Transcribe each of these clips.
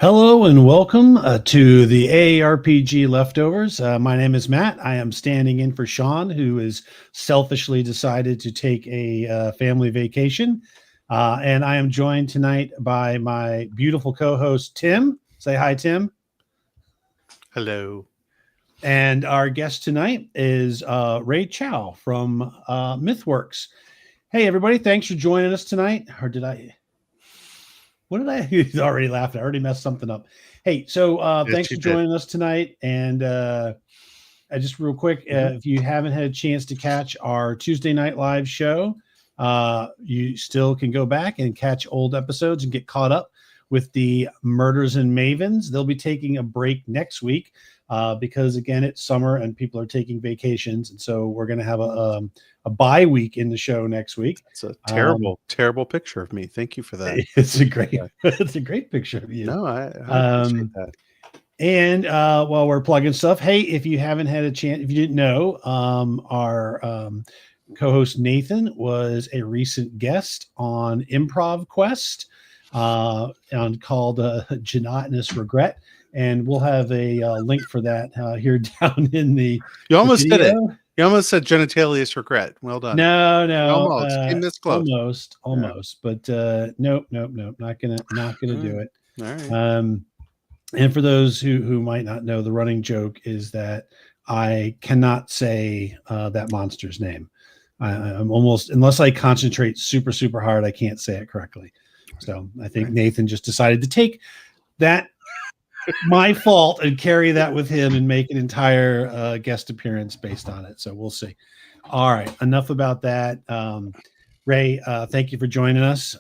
Hello and welcome to the AARPG Leftovers. My name is Matt. I am standing in for Sean, who has selfishly decided to take a family vacation. And I am joined tonight by my beautiful co-host, Tim. Say hi, Tim. Hello. And our guest tonight is Ray Chou from Mythworks. Hey, everybody. Thanks for joining us tonight. Or did I... What did I? He's already laughing. I already messed something up. Hey, so Yes, thanks you for did. joining us tonight. And just real quick, if you haven't had a chance to catch our Tuesday night live show, you still can go back and catch old episodes and get caught up with the Murders and Mavens. They'll be taking a break next week because, again, it's summer and people are taking vacations. And so we're going to have a bye week in the show next week. It's a terrible picture of me. Thank you for that. It's a great picture of you. No, I appreciate that. And while we're plugging stuff, hey, if you haven't had a chance, if you didn't know, our co-host Nathan was a recent guest on Improv Quest called Gelatinous Regret. And we'll have a link for that here down in the You almost video. did it. You almost said genitalious regret. Well done. No, Almost. Came this close. Almost. But nope. Not gonna do it. All right. And for those who might not know, the running joke is that I cannot say that monster's name. I'm almost, unless I concentrate super, super hard, I can't say it correctly. So I think Nathan just decided to take that, my fault, and carry that with him and make an entire guest appearance based on it. So we'll see. All right. Enough about that. Ray, thank you for joining us.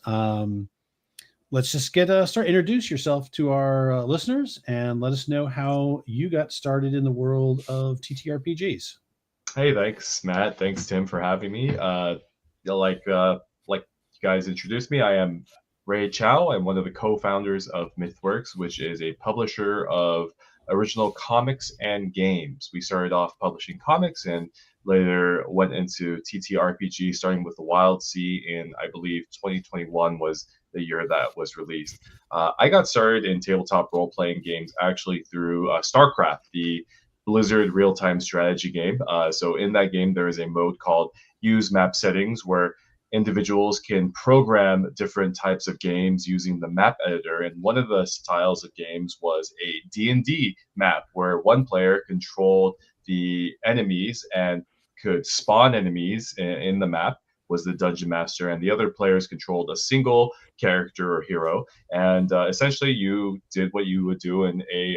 Let's just start. Introduce yourself to our listeners and let us know how you got started in the world of TTRPGs. Hey, thanks, Matt. Thanks, Tim, for having me. Like you guys introduced me, I am Ray Chou. I'm one of the co-founders of Mythworks, which is a publisher of original comics and games. We started off publishing comics and later went into TTRPG, starting with the Wild Sea in, I believe, 2021 was the year that was released. I got started in tabletop role-playing games actually through StarCraft, the Blizzard real-time strategy game. So in that game, there is a mode called Use Map Settings, where individuals can program different types of games using the map editor. And one of the styles of games was a D&D map, where one player controlled the enemies and could spawn enemies in the map, was the dungeon master, and the other players controlled a single character or hero. And essentially, you did what you would do in a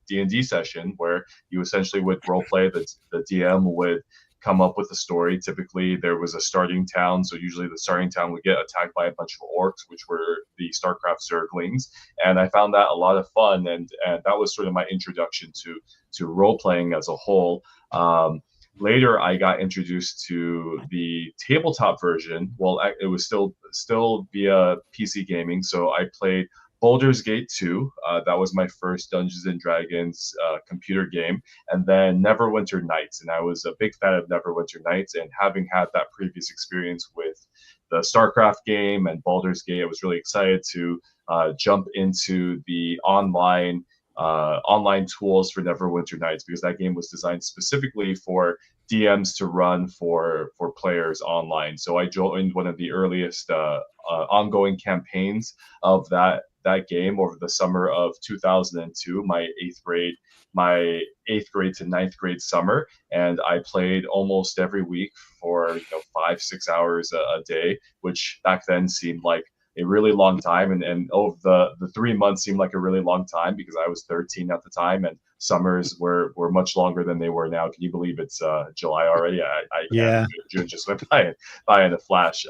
D&D session, where you essentially would role play. The DM would come up with a story. Typically, there was a starting town, so usually the starting town would get attacked by a bunch of orcs, which were the StarCraft Zerglings, and I found that a lot of fun, and that was sort of my introduction to role playing as a whole. Later, I got introduced to the tabletop version. Well, it was still via PC gaming, so I played Baldur's Gate 2. That was my first Dungeons and Dragons computer game, and then Neverwinter Nights. And I was a big fan of Neverwinter Nights, and having had that previous experience with the StarCraft game and Baldur's Gate, I was really excited to jump into the online tools for Neverwinter Nights, because that game was designed specifically for DMs to run for players online. So I joined one of the earliest ongoing campaigns of that game over the summer of 2002, my eighth grade to ninth grade summer, and I played almost every week for 5-6 hours a day, which back then seemed like a really long time, and over the 3 months seemed like a really long time because I was 13 at the time, and summers were much longer than they were now. Can you believe it's July already? Yeah. June just went by in a flash.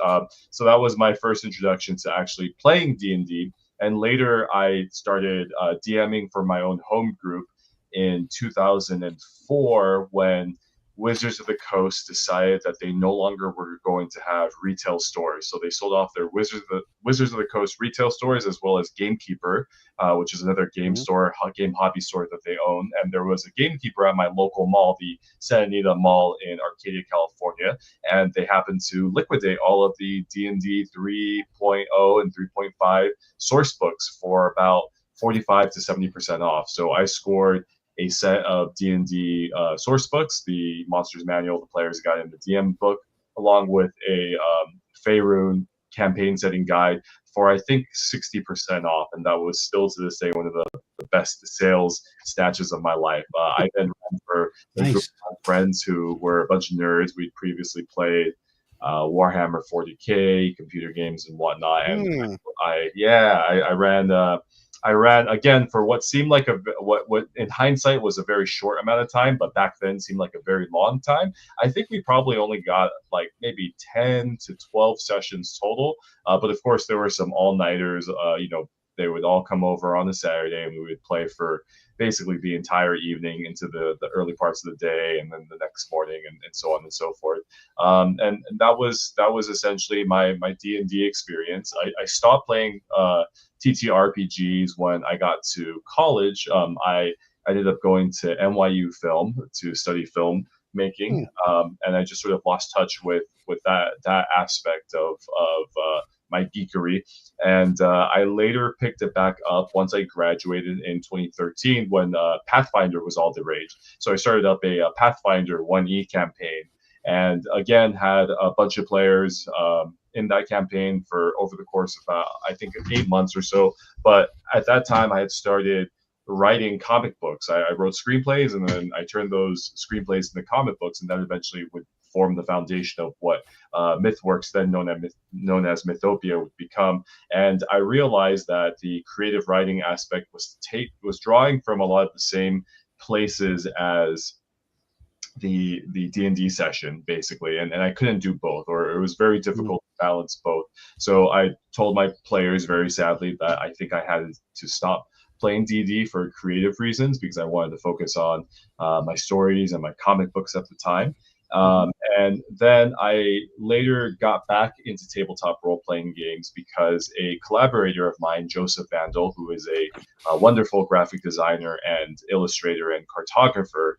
So that was my first introduction to actually playing D&D, and later I started DMing for my own home group in 2004 when Wizards of the Coast decided that they no longer were going to have retail stores. So they sold off their Wizards of the Coast retail stores, as well as Gamekeeper, which is another game hobby store that they own. And there was a Gamekeeper at my local mall, the Santa Anita Mall in Arcadia, California. And they happened to liquidate all of the D&D 3.0 and 3.5 source books for about 45 to 70% off. So I scored a set of D&D source books, the Monsters Manual, the Player's Guide, and the DM book, along with a Faerun campaign setting guide for I think 60% off, and that was still to this day one of the best sales snatches of my life. I then ran for a group of friends who were a bunch of nerds. We'd previously played Warhammer 40K, computer games and whatnot, and I ran again for what seemed like what in hindsight was a very short amount of time, but back then seemed like a very long time. I think we probably only got like maybe 10 to 12 sessions total. But of course, there were some all-nighters. They would all come over on a Saturday, and we would play for basically the entire evening into the early parts of the day, and then the next morning, and so on and so forth. And that was essentially my D&D experience. I stopped playing TTRPGs when I got to college. I ended up going to NYU Film to study film making, and I just sort of lost touch with that aspect of my geekery. And I later picked it back up once I graduated in 2013 when Pathfinder was all the rage. So I started up a Pathfinder 1E campaign, and again had a bunch of players in that campaign for over the course of I think 8 months or so. But at that time, I had started writing comic books. I wrote screenplays, and then I turned those screenplays into comic books, and that eventually would form the foundation of what Mythworks, then known as Mythopia, would become. And I realized that the creative writing aspect was drawing from a lot of the same places as the D&D session, basically, and I couldn't do both, or it was very difficult to balance both. So I told my players very sadly that I think I had to stop playing D&D for creative reasons, because I wanted to focus on my stories and my comic books at the time. And then I later got back into tabletop role-playing games because a collaborator of mine, Joseph Vandal, who is a wonderful graphic designer and illustrator and cartographer,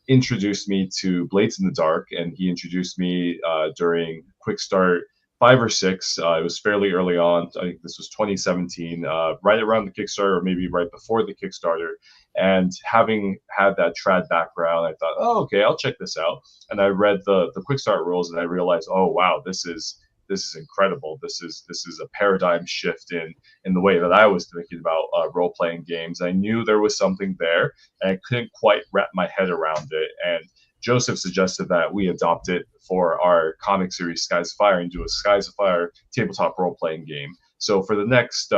introduced me to Blades in the Dark, and he introduced me during Quick Start 5 or 6. It was fairly early on. I think this was 2017, right around the Kickstarter, or maybe right before the Kickstarter. And having had that trad background, I thought, oh, okay, I'll check this out. And I read the Quick Start rules, and I realized, oh wow, this is incredible. This is a paradigm shift in the way that I was thinking about role playing games. I knew there was something there, and I couldn't quite wrap my head around it. And Joseph suggested that we adopt it for our comic series Skies of Fire and do a Skies of Fire tabletop role playing game. So for the next,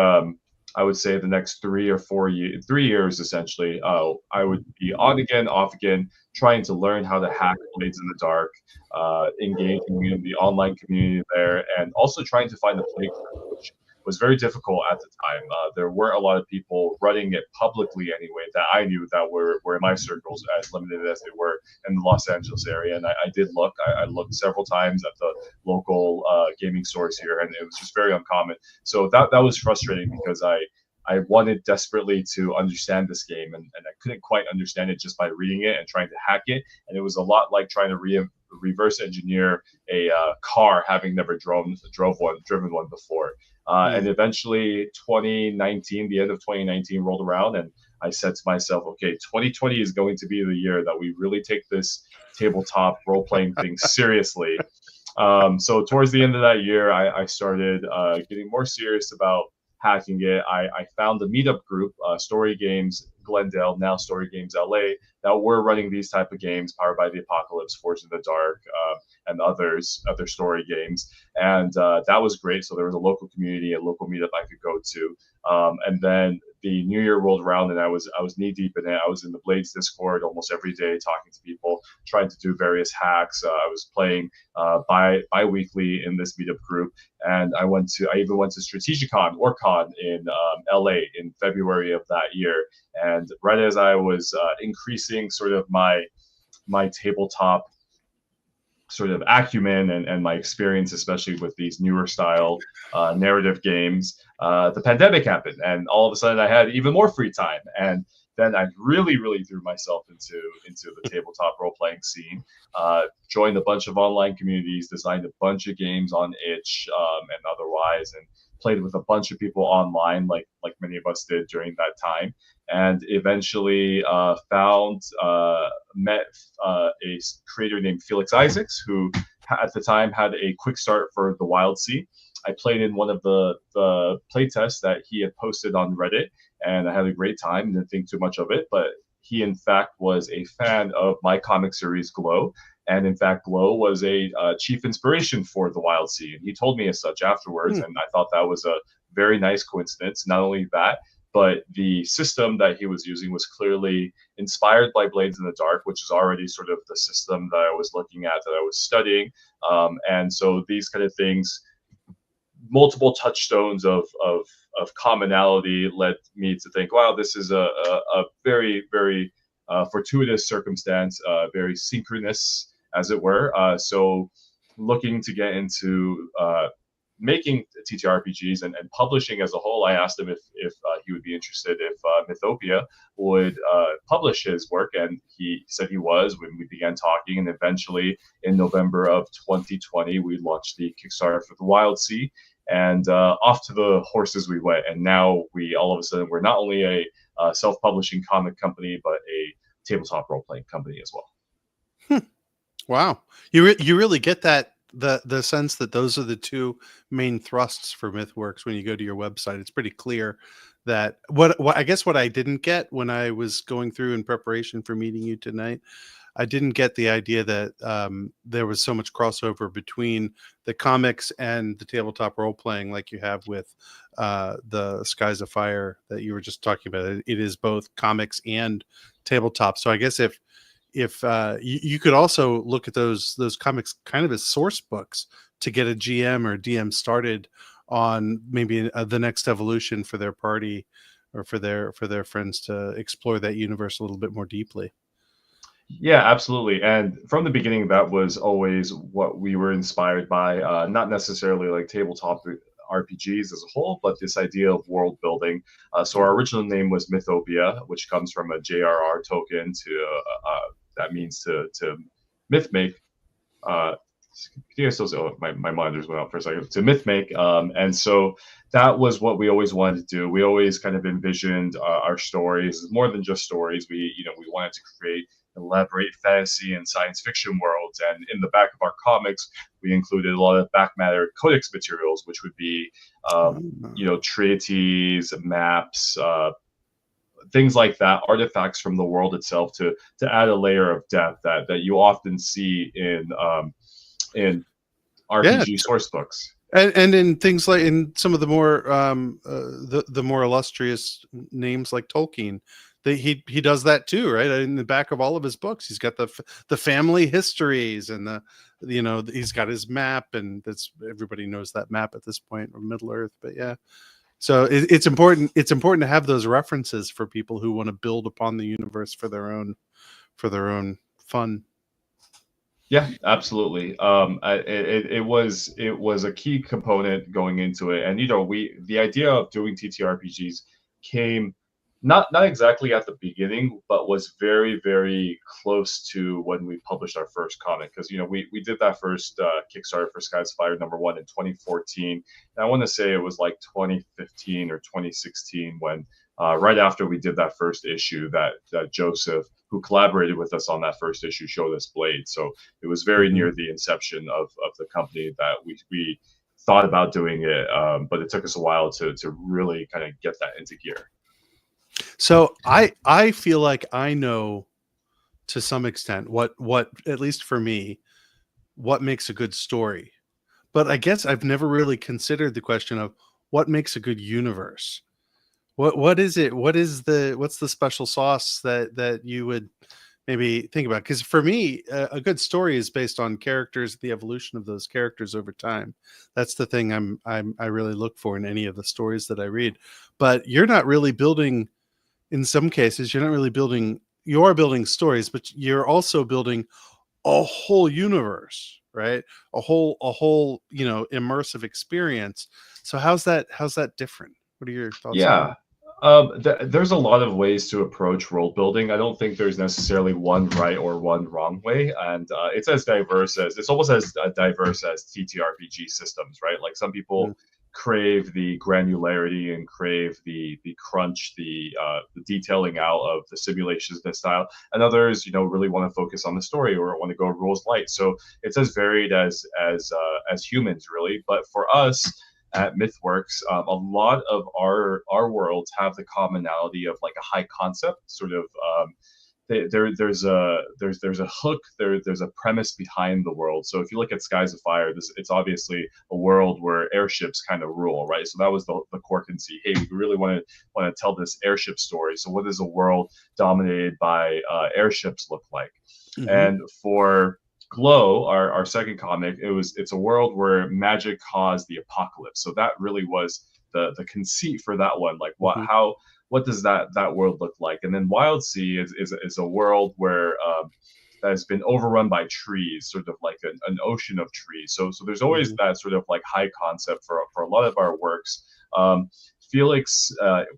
I would say the next 3 or 4 years, 3 years essentially, I would be on again, off again, trying to learn how to hack Blades in the Dark, engaging in the online community there, and also trying to find a playground, which was very difficult at the time. There weren't a lot of people running it publicly anyway that I knew that were in my circles, as limited as they were in the Los Angeles area. And I did look. I looked several times at the local gaming stores here, and it was just very uncommon. So that was frustrating because I wanted desperately to understand this game, and I couldn't quite understand it just by reading it and trying to hack it. And it was a lot like trying to reverse engineer a car, having never driven one before. And eventually 2019, the end of 2019 rolled around, and I said to myself, okay, 2020 is going to be the year that we really take this tabletop role-playing thing seriously. So towards the end of that year, I started getting more serious about hacking it. I found a meetup group, Story Games Glendale, now Story Games LA, that were running these type of games, Powered by the Apocalypse, Forged in the Dark, and other story games. And that was great. So there was a local community, a local meetup I could go to. And then the new year rolled around, and I was knee deep in it. I was in the Blades Discord almost every day, talking to people, trying to do various hacks. I was playing bi-weekly in this meetup group, and I even went to Strategicon, OrCon in LA in February of that year. And right as I was increasing sort of my tabletop sort of acumen and my experience, especially with these newer style narrative games, the pandemic happened, and all of a sudden I had even more free time. And then I really threw myself into the tabletop role-playing scene, joined a bunch of online communities, designed a bunch of games on itch and otherwise, and played with a bunch of people online, like many of us did during that time, and eventually met a creator named Felix Isaacs, who at the time had a quick start for the Wild Sea. I played in one of the playtests that he had posted on Reddit, and I had a great time. Didn't think too much of it, but he in fact was a fan of my comic series Glow, and in fact Glow was a chief inspiration for the Wild Sea, and he told me as such afterwards, and I thought that was a very nice coincidence. Not only that, but the system that he was using was clearly inspired by Blades in the Dark, which is already sort of the system that I was looking at, that I was studying, and so these kind of things, multiple touchstones of commonality, led me to think, wow, this is a very, very fortuitous circumstance, very synchronous, as it were. So looking to get into making TTRPGs and publishing as a whole, I asked him if he would be interested if Mythopia would publish his work, and he said he was. When we began talking, and eventually in November of 2020, we launched the Kickstarter for the Wild Sea, and off to the horses we went. And now we all of a sudden, we're not only a self-publishing comic company, but a tabletop role-playing company as well. Wow, you really get that the sense that those are the two main thrusts for Mythworks when you go to your website. It's pretty clear that what I guess what I didn't get when I was going through in preparation for meeting you tonight, I didn't get the idea that there was so much crossover between the comics and the tabletop role playing, like you have with the Skies of Fire that you were just talking about. It is both comics and tabletop. So I guess if you could also look at those comics kind of as source books to get a GM or DM started on maybe the next evolution for their party or for their friends to explore that universe a little bit more deeply. Yeah, absolutely. And from the beginning, that was always what we were inspired by, not necessarily like tabletop RPGs as a whole, but this idea of world building. So our original name was Mythopia, which comes from a JRR token that means to myth make. My monitors went out for a second. To myth make, and so that was what we always wanted to do. We always kind of envisioned our stories more than just stories. We wanted to create elaborate fantasy and science fiction worlds, and in the back of our comics, we included a lot of back matter codex materials, which would be, treatises, maps, things like that, artifacts from the world itself to add a layer of depth that you often see in RPG source books. And in things like in some of the more the more illustrious names like Tolkien, he does that too, right? In the back of all of his books, he's got the family histories and he's got his map, and that's everybody knows that map at this point of Middle Earth. But yeah. So it's important. It's important to have those references for people who want to build upon the universe for their own fun. Yeah, absolutely. It was a key component going into it, and the idea of doing TTRPGs came not exactly at the beginning, but was very, very close to when we published our first comic, because we did that first Kickstarter for Skies of Fire #1 in 2014, and I want to say it was like 2015 or 2016 when right after we did that first issue that Joseph, who collaborated with us on that first issue, showed us Blade. So it was very near the inception of the company that we thought about doing it, but it took us a while to really kind of get that into gear. So I feel like I know to some extent what at least for me, what makes a good story. But I guess I've never really considered the question of what makes a good universe. What is it? What's the special sauce that you would maybe think about? Because for me, a good story is based on characters, the evolution of those characters over time. That's the thing I really look for in any of the stories that I read. But you're not really building. In some cases, you're not really building. You are building stories, but you're also building a whole universe, right? A whole immersive experience. So how's that different? What are your thoughts? Yeah. There's a lot of ways to approach world building. I don't think there's necessarily one right or one wrong way, and it's almost as diverse as TTRPG systems, right? Like some people crave the granularity and crave the crunch, the detailing out of the simulations and the style, and others, really want to focus on the story or want to go rules light. So it's as varied as humans, really. But for us at Mythworks, a lot of our worlds have the commonality of like a high concept, sort of. There's a hook, there's a premise behind the world. So if you look at Skies of Fire, it's obviously a world where airships kind of rule, right? So that was the core conceit. Hey, we really want to tell this airship story. So what does a world dominated by airships look like? Mhm. And for Glow, our second comic, it's a world where magic caused the apocalypse. So that really was the conceit for that one. Like what does that world look like? And then Wild Sea is a world where that has been overrun by trees, sort of like an ocean of trees. So there's always that sort of like high concept for a lot of our works. Felix,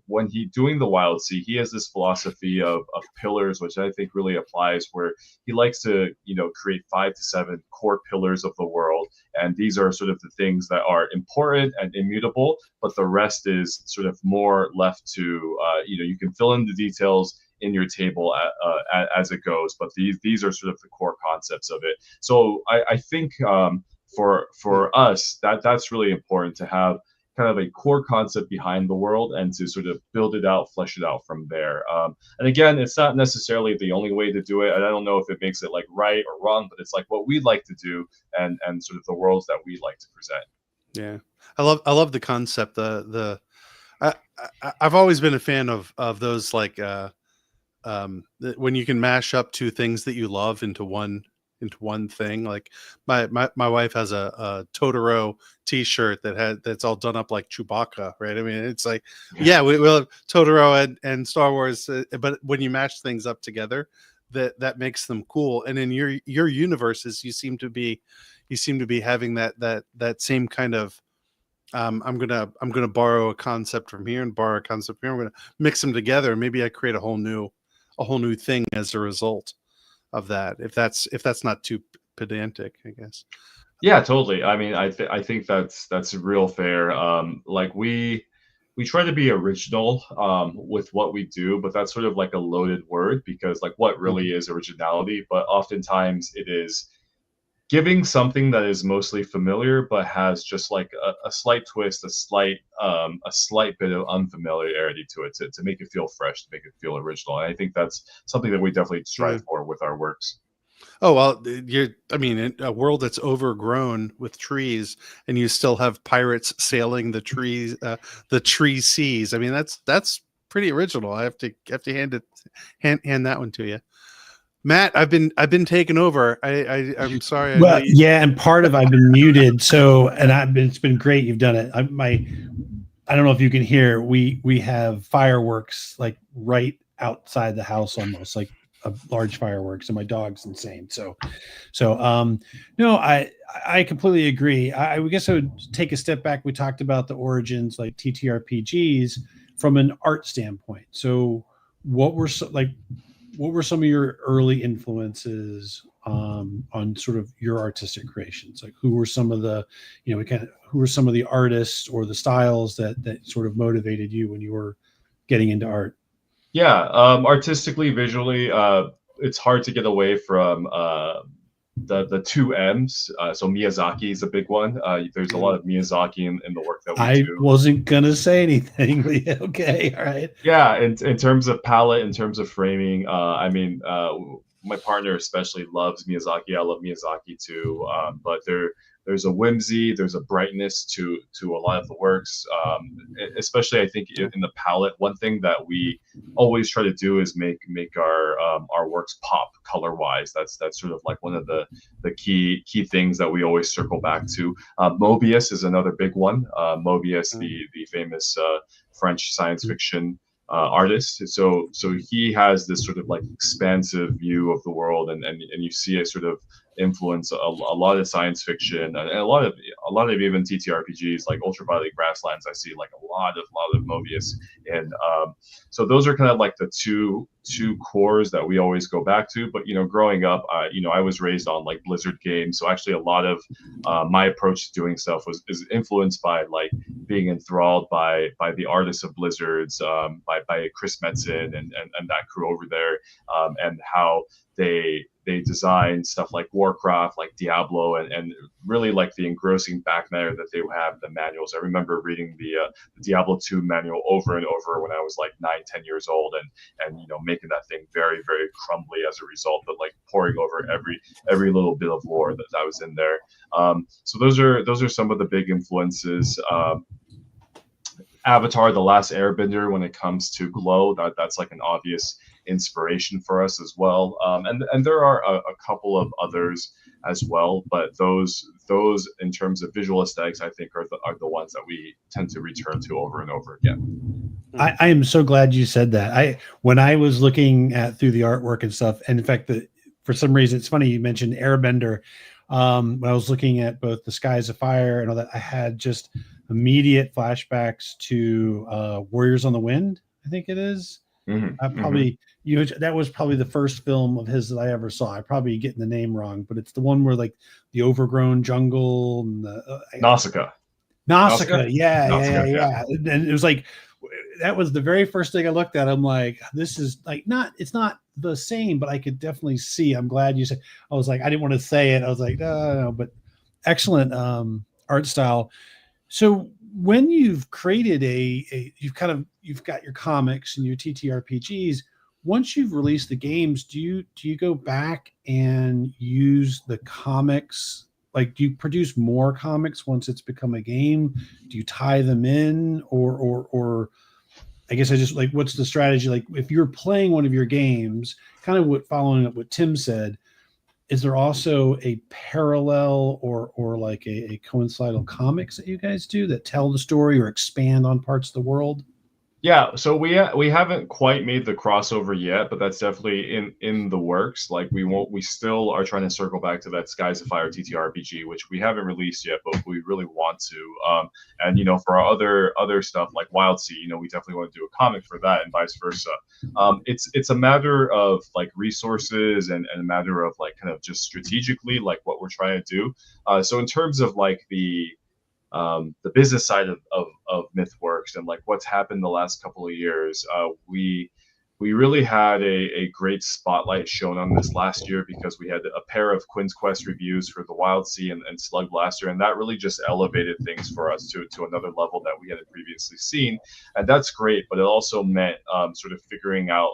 when he doing the Wild Sea, he has this philosophy of pillars, which I think really applies, where he likes to create 5 to 7 core pillars of the world, and these are sort of the things that are important and immutable, but the rest is sort of more left to you can fill in the details in your table as it goes, but these are sort of the core concepts of it. So I think for us that's really important to have kind of a core concept behind the world and to sort of build it out, flesh it out from there. And again, it's not necessarily the only way to do it. And I don't know if it makes it like right or wrong, but it's like what we like to do and sort of the worlds that we like to present. Yeah, I love the concept. I've always been a fan of those like when you can mash up two things that you love into one thing. Like my wife has a Totoro t-shirt that's all done up like Chewbacca, right? I mean, it's like, yeah, we'll have Totoro and Star Wars, but when you mash things up together, that makes them cool. And in your universes, you seem to be having that same kind of I'm gonna borrow a concept from here and borrow a concept from here. I'm gonna mix them together, and maybe I create a whole new thing as a result of that, if that's not too pedantic, I guess. Yeah, totally. I mean, I think that's real fair. Like we try to be original with what we do, but that's sort of like a loaded word because like what really is originality? But oftentimes it is giving something that is mostly familiar but has just like a slight twist, a slight bit of unfamiliarity to it to make it feel fresh, to make it feel original. And I think that's something that we definitely strive for with our works. Oh, well, in a world that's overgrown with trees and you still have pirates sailing the tree seas. I mean, that's pretty original. I have to hand that one to you. Matt, I've been taken over. I'm sorry. Well, yeah, and part of I've been muted. So, and it's been great. You've done it. I don't know if you can hear. We have fireworks like right outside the house, almost like a large fireworks, and my dog's insane. So, no, I completely agree. I guess I would take a step back. We talked about the origins, like TTRPGs, from an art standpoint. So, what were some of your early influences on sort of your artistic creations? Like who were some of the, who were some of the artists or the styles that sort of motivated you when you were getting into art? Yeah, artistically, visually, it's hard to get away from the two M's. So Miyazaki is a big one. There's a lot of Miyazaki in the work that we do. I wasn't gonna say anything. Okay, all right. Yeah, in terms of palette, in terms of framing, my partner especially loves Miyazaki. I love Miyazaki too. But there's a whimsy, there's a brightness to a lot of the works. Especially, I think in the palette, one thing that we always try to do is make our works pop color wise. That's sort of like one of the key things that we always circle back to. Mobius is another big one. Mobius, the famous French science fiction artist. So he has this sort of like expansive view of the world, and you see it sort of influence a lot of science fiction and a lot of even TTRPGs like Ultraviolet Grasslands. I see like a lot of Mobius, and so those are kind of like the two cores that we always go back to. But growing up, I was raised on like Blizzard games, so actually a lot of my approach to doing stuff is influenced by like being enthralled by the artists of Blizzards, by Chris Metzen and that crew over there, and how they design stuff like Warcraft, like Diablo, and really like the engrossing back matter that they have, the manuals. I remember reading the Diablo 2 manual over and over when I was like 9-10 years old, and making that thing very, very crumbly as a result, but like poring over every little bit of lore that was in there. So those are some of the big influences. Avatar: The Last Airbender, when it comes to glow, that's like an obvious inspiration for us as well. And there are a couple of others as well, but those in terms of visual aesthetics, I think are the ones that we tend to return to over and over again. I am so glad you said that. When I was looking at through the artwork and stuff, and in fact, for some reason, it's funny you mentioned Airbender. When I was looking at both the Skies of Fire and all that, I had just immediate flashbacks to Warriors on the Wind, I think it is. Probably that was probably the first film of his that I ever saw. I probably getting the name wrong, but it's the one where like the overgrown jungle and the Nausicaa. Yeah. And it was like that was the very first thing I looked at. I'm like, this is like it's not the same, but I could definitely see. I'm glad you said. I was like, I didn't want to say it. I was like, no, but excellent art style. So when you've created you've got your comics and your TTRPGs, once you've released the games, do you go back and use the comics? Like, do you produce more comics once it's become a game? Do you tie them in, or I guess I just like, what's the strategy? Like, if you're playing one of your games, kind of following up what Tim said, is there also a parallel or like a coincidental comics that you guys do that tell the story or expand on parts of the world? Yeah, so we haven't quite made the crossover yet, but that's definitely in the works. Like we still are trying to circle back to that Skies of Fire TTRPG, which we haven't released yet, but we really want to. And for our other stuff like Wild Sea, we definitely want to do a comic for that, and vice versa. It's a matter of like resources and a matter of like kind of just strategically like what we're trying to do. So in terms of like the business side of Mythworks and like what's happened the last couple of years, we really had a great spotlight shown on this last year because we had a pair of Quinn's Quest reviews for the Wild Sea and Slug Blaster, and that really just elevated things for us to another level that we hadn't previously seen, and that's great. But it also meant sort of figuring out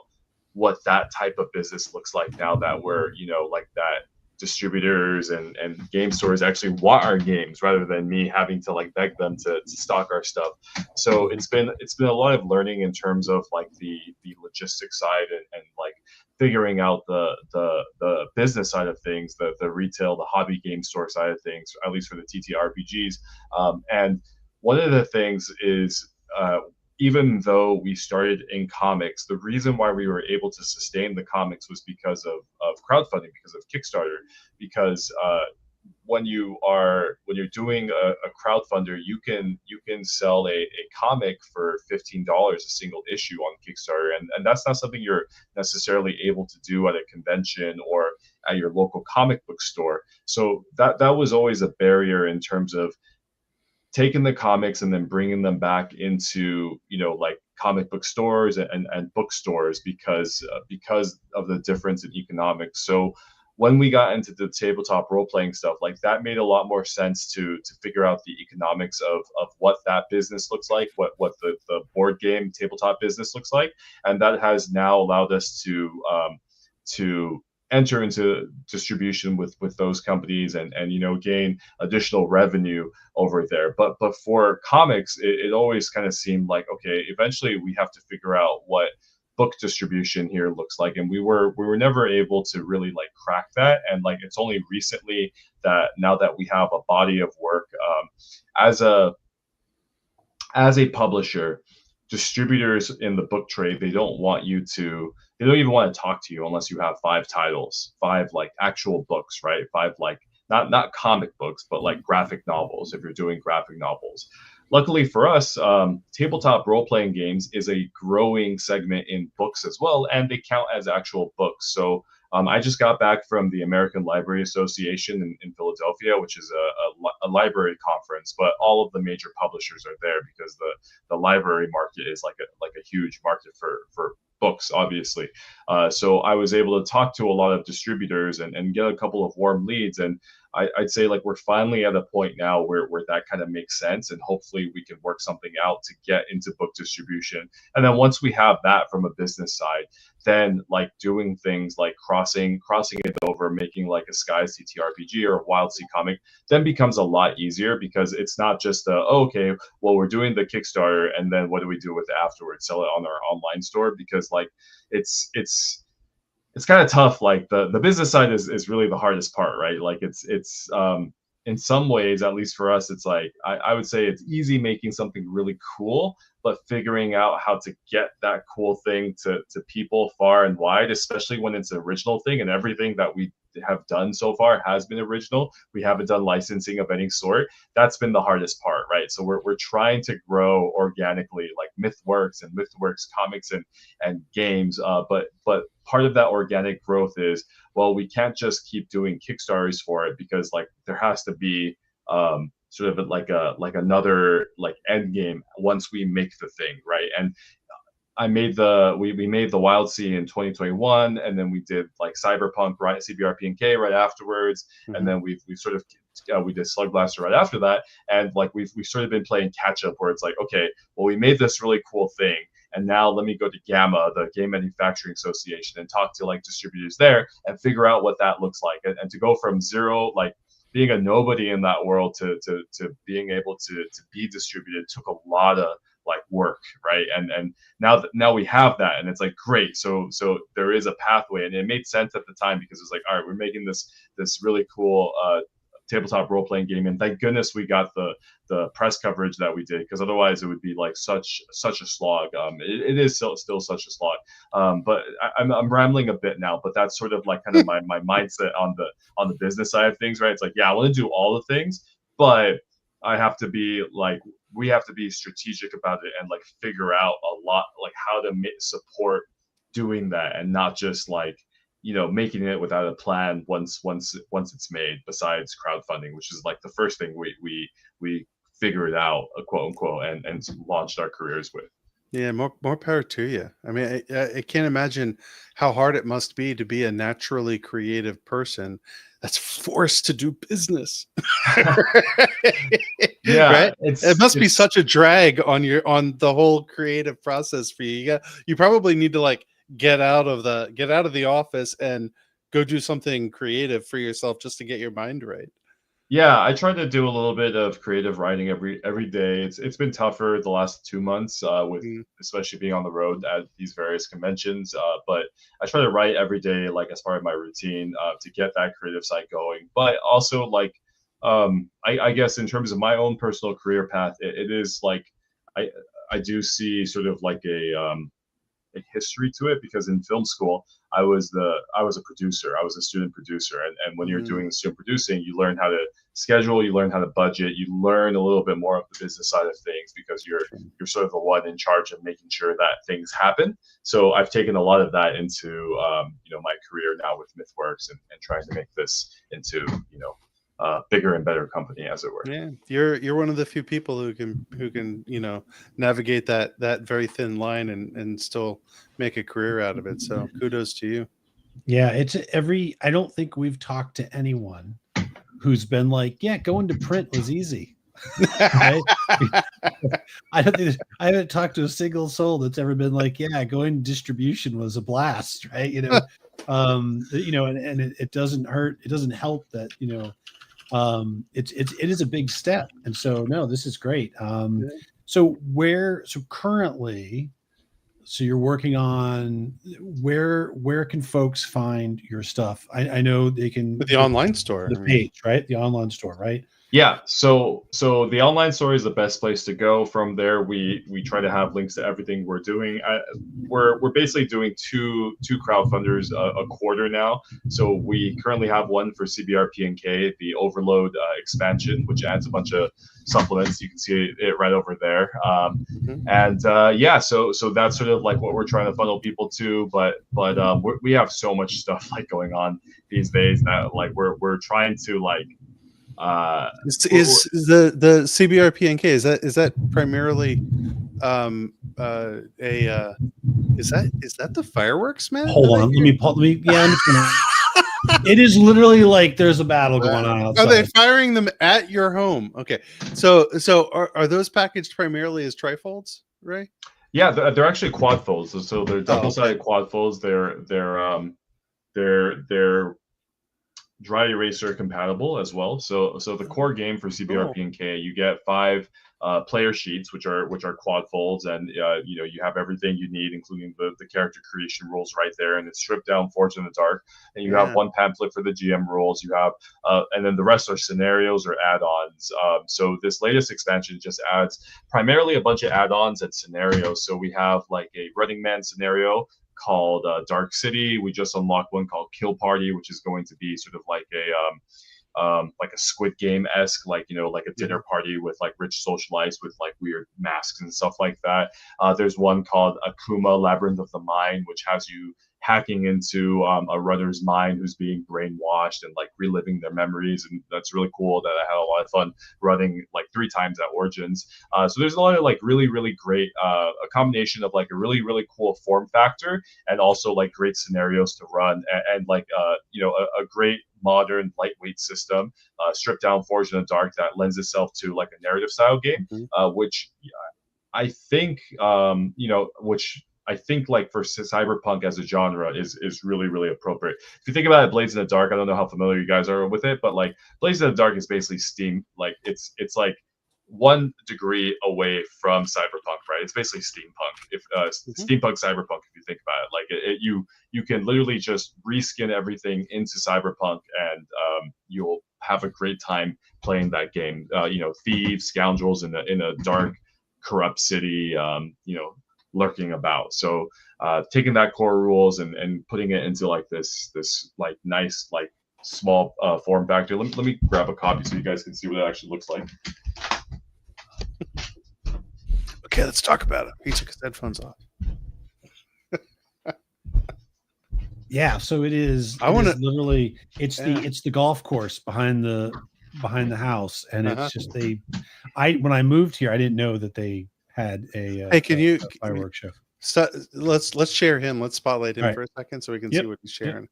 what that type of business looks like now that we're like that distributors and game stores actually want our games rather than me having to like beg them to stock our stuff. So it's been a lot of learning in terms of like the logistics side and like figuring out the business side of things, the retail, the hobby game store side of things, at least for the TTRPGs. And one of the things is even though we started in comics, the reason why we were able to sustain the comics was because of crowdfunding, because of Kickstarter. Because when you're doing a crowdfunder, you can sell a comic for $15 a single issue on Kickstarter, and that's not something you're necessarily able to do at a convention or at your local comic book store. So that was always a barrier in terms of taking the comics and then bringing them back into like comic book stores and bookstores because of the difference in economics. So when we got into the tabletop role-playing stuff, like that made a lot more sense to figure out the economics of what that business looks like, what the board game tabletop business looks like, and that has now allowed us to enter into distribution with those companies and gain additional revenue over there. But for comics, it always kind of seemed like, okay, eventually we have to figure out what book distribution here looks like, and we were never able to really like crack that. And like it's only recently that now that we have a body of work as a publisher, distributors in the book trade, they don't even want to talk to you unless you have 5 titles, 5 like actual books, right? 5 like not comic books, but like graphic novels, if you're doing graphic novels. luckily for us, tabletop role-playing games is a growing segment in books as well, and they count as actual books. So I just got back from the American Library Association in Philadelphia, which is a library conference, but all of the major publishers are there because the library market is like a huge market for books, obviously. So I was able to talk to a lot of distributors and get a couple of warm leads. And I'd say like we're finally at a point now where that kind of makes sense, and hopefully we can work something out to get into book distribution. And then once we have that from a business side, then like doing things like crossing it over, making like a Skies TTRPG or a Wild Sea comic, then becomes a lot easier, because it's not just okay, well, we're doing the Kickstarter and then what do we do with it afterwards? Sell it on our online store? Because like it's kind of tough. Like the business side is really the hardest part, right? Like it's in some ways, at least for us, it's like I would say it's easy making something really cool, but figuring out how to get that cool thing to people far and wide, especially when it's an original thing, and everything that we have done so far has been original. We haven't done licensing of any sort. That's been the hardest part, right? So we're trying to grow organically, like Mythworks and Mythworks comics and games. But part of that organic growth is, well, we can't just keep doing Kickstarters for it, because like there has to be sort of like another like end game once we make the thing, right? And we made the Wild Sea in 2021, and then we did like Cyberpunk, right, CBRPNK right afterwards, and then we sort of we did Slug Blaster right after that, and like we've sort of been playing catch up, where it's like, okay, well, we made this really cool thing, and now let me go to GAMA, the Game Manufacturing Association, and talk to like distributors there and figure out what that looks like, and to go from zero, like being a nobody in that world, to being able to be distributed took a lot of like work, right? And now we have that, and it's like great. So there is a pathway, and it made sense at the time, because it's like, all right, we're making this really cool tabletop role playing game, and thank goodness we got the press coverage that we did, because otherwise it would be like such a slog. It is still such a slog. But I'm rambling a bit now, but that's sort of like kind of my mindset on the business side of things, right? It's like, yeah, I want to do all the things, but I have to be like, we have to be strategic about it and like figure out a lot, like how to support doing that, and not just like, making it without a plan once it's made, besides crowdfunding, which is like the first thing we figured out, quote unquote, and launched our careers with. Yeah, more power to you. I mean, I can't imagine how hard it must be to be a naturally creative person that's forced to do business. Yeah, right. It must be such a drag on the whole creative process for you. You probably need to like get out of the office and go do something creative for yourself, just to get your mind right. Yeah, I try to do a little bit of creative writing every day. It's been tougher the last 2 months, with especially being on the road at these various conventions. But I try to write every day, like as part of my routine, to get that creative side going. But also, like, I guess in terms of my own personal career path, it is like I do see sort of like a history to it, because in film school I was a producer. I was a student producer, and when you're doing student producing, you learn how to schedule, you learn how to budget, you learn a little bit more of the business side of things, because you're sort of the one in charge of making sure that things happen. So I've taken a lot of that into my career now with Mythworks, and trying to make this into bigger and better company, as it were. Yeah, you're one of the few people who can navigate that very thin line and still make a career out of it. So kudos to you. Yeah, I don't think we've talked to anyone who's been like, yeah, going to print was easy. Right? I haven't talked to a single soul that's ever been like, yeah, going to distribution was a blast, right? And it doesn't hurt. It doesn't help that, it is a big step. And so, no, this is great. So currently, so you're working on where can folks find your stuff? I know they can with the online store, the page, right? The online store, right? Yeah, so the online store is the best place to go. From there, we try to have links to everything we're doing. We're basically doing two crowdfunders a quarter now. So we currently have one for CBRPNK, the Overload expansion, which adds a bunch of supplements. You can see it right over there. And yeah, so that's sort of like what we're trying to funnel people to. But we have so much stuff like going on these days that like we're trying to like Is the CBRPNK, is that primarily is that the fireworks, man? Hold on, let me. Yeah, I'm just gonna. It is literally like there's a battle going on outside. Are they firing them at your home? Okay, so are those packaged primarily as trifolds, Ray? Yeah, they're actually quad folds. So they're double-sided quad folds. They're dry eraser compatible as well. So the core game for CBRPNK, you get 5 player sheets, which are quad folds, and you have everything you need, including the character creation rules right there, and it's stripped down Forged in the Dark. And you have one pamphlet for the GM rules. You have and then the rest are scenarios or add-ons. So this latest expansion just adds primarily a bunch of add-ons and scenarios. So we have like a Running Man scenario called Dark City. We just unlocked one called Kill Party, which is going to be sort of like a Squid Game-esque, like like a dinner party with like rich socialites with like weird masks and stuff like that. There's one called Akuma Labyrinth of the Mind, which has you hacking into a runner's mind who's being brainwashed and like reliving their memories, and that's really cool. That I had a lot of fun running like 3 times at Origins. So there's a lot of like really great a combination of like a really cool form factor and also like great scenarios to run, and like a great modern lightweight system, stripped down Forged in the Dark, that lends itself to like a narrative style game, which I think which I think like for cyberpunk as a genre is really appropriate. If you think about it, Blades in the Dark, I don't know how familiar you guys are with it, but like Blades in the Dark is basically Steam, like it's like 1 degree away from cyberpunk, right? It's basically steampunk. If steampunk cyberpunk, if you think about it, like you can literally just reskin everything into cyberpunk, and you'll have a great time playing that game. Thieves, scoundrels in a dark, corrupt city, lurking about. So taking that core rules and putting it into like this like nice like small form factor. Let me grab a copy so you guys can see what it actually looks like. Okay, let's talk about it. He took his headphones off. Yeah, so it is. Literally, it's the golf course behind the house, and it's just when I moved here, I didn't know that they had a a fireworks show. So let's share him. Let's spotlight him for a second so we can see what he's sharing.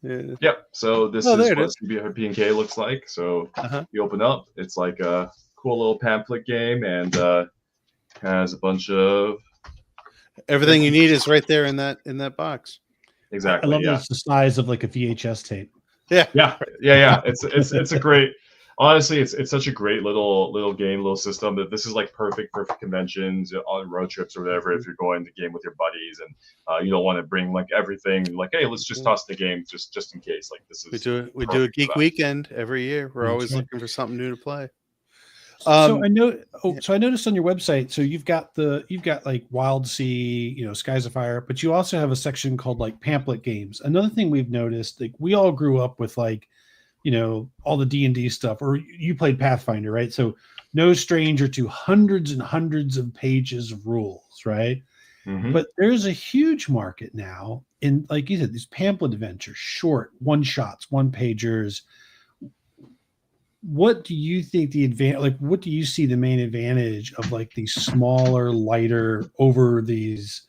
Yep. So this is what CBRPNK looks like. So you open up, it's like a cool little pamphlet game, and has a bunch of everything you need is right there in that box. Exactly. I love that it's the size of like a VHS tape. Yeah. It's a great. Honestly, it's such a great little game, little system that this is like perfect for conventions, on road trips or whatever. If you're going to game with your buddies and you don't want to bring like everything, like hey, let's just toss the game just in case. Like this is we do a geek weekend every year. We're always looking for something new to play. So I know. So I noticed on your website. So you've got like Wild Sea, Skies of Fire, but you also have a section called like pamphlet games. Another thing we've noticed, like we all grew up with like, all the D&D stuff, or you played Pathfinder, right? So no stranger to hundreds and hundreds of pages of rules, right? Mm-hmm. But there's a huge market now in, like you said, these pamphlet adventures, short one-shots, one-pagers. What do you think what do you see the main advantage of like these smaller, lighter over these,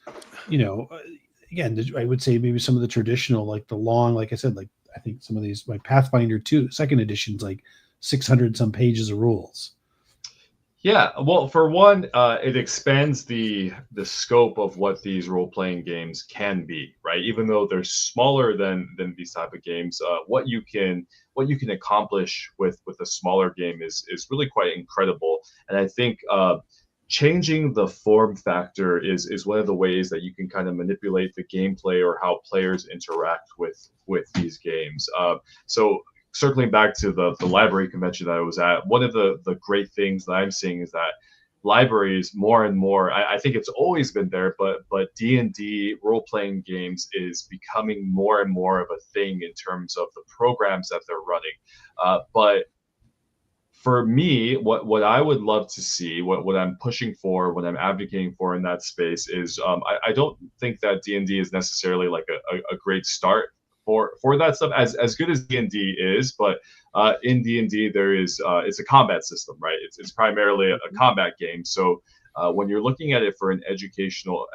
again, I would say maybe some of the traditional, like the long, like I said, like I think some of these, like Pathfinder 2 second edition's like 600 some pages of rules. Yeah, well, for one, it expands the scope of what these role-playing games can be, right? Even though they're smaller than these type of games, what you can accomplish with a smaller game is really quite incredible. And I think changing the form factor is one of the ways that you can kind of manipulate the gameplay or how players interact with these games. So circling back to the library convention that I was at, one of the great things that I'm seeing is that libraries more and more, I think it's always been there, but D&D role-playing games is becoming more and more of a thing in terms of the programs that they're running. But for me, what I would love to see, what I'm pushing for, what I'm advocating for in that space is, I don't think that D&D is necessarily like a great start for that stuff. As good as D&D is, but in D&D there is it's a combat system, right? It's primarily a combat game. So when you're looking at it for an educational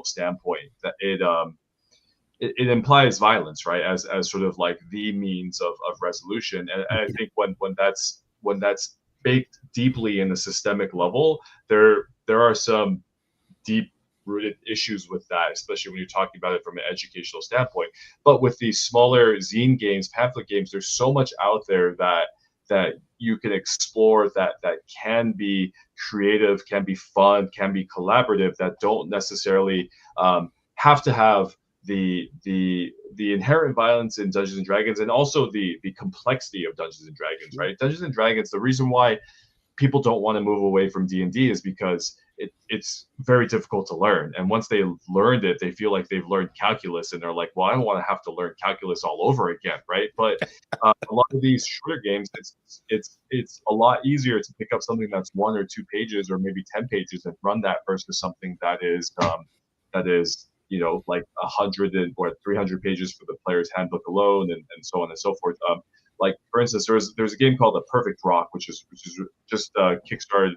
standpoint, that it implies violence, right? As sort of like the means of resolution, and I think when that's baked deeply in the systemic level, there are some deep rooted issues with that, especially when you're talking about it from an educational standpoint. But with these smaller zine games, pamphlet games, there's so much out there that you can explore that can be creative, can be fun, can be collaborative, that don't necessarily have to have the inherent violence in Dungeons and Dragons, and also the complexity of Dungeons and Dragons, right? Dungeons and Dragons, the reason why people don't want to move away from D&D is because it's very difficult to learn. And once they learned it, they feel like they've learned calculus, and they're like, well, I don't want to have to learn calculus all over again, right? But a lot of these shorter games, it's a lot easier to pick up something that's 1 or 2 pages or maybe 10 pages and run that versus something that is like 100 or 300 pages for the player's handbook alone, and so on and so forth. Like for instance, there's a game called The Perfect Rock, which is just kickstarted,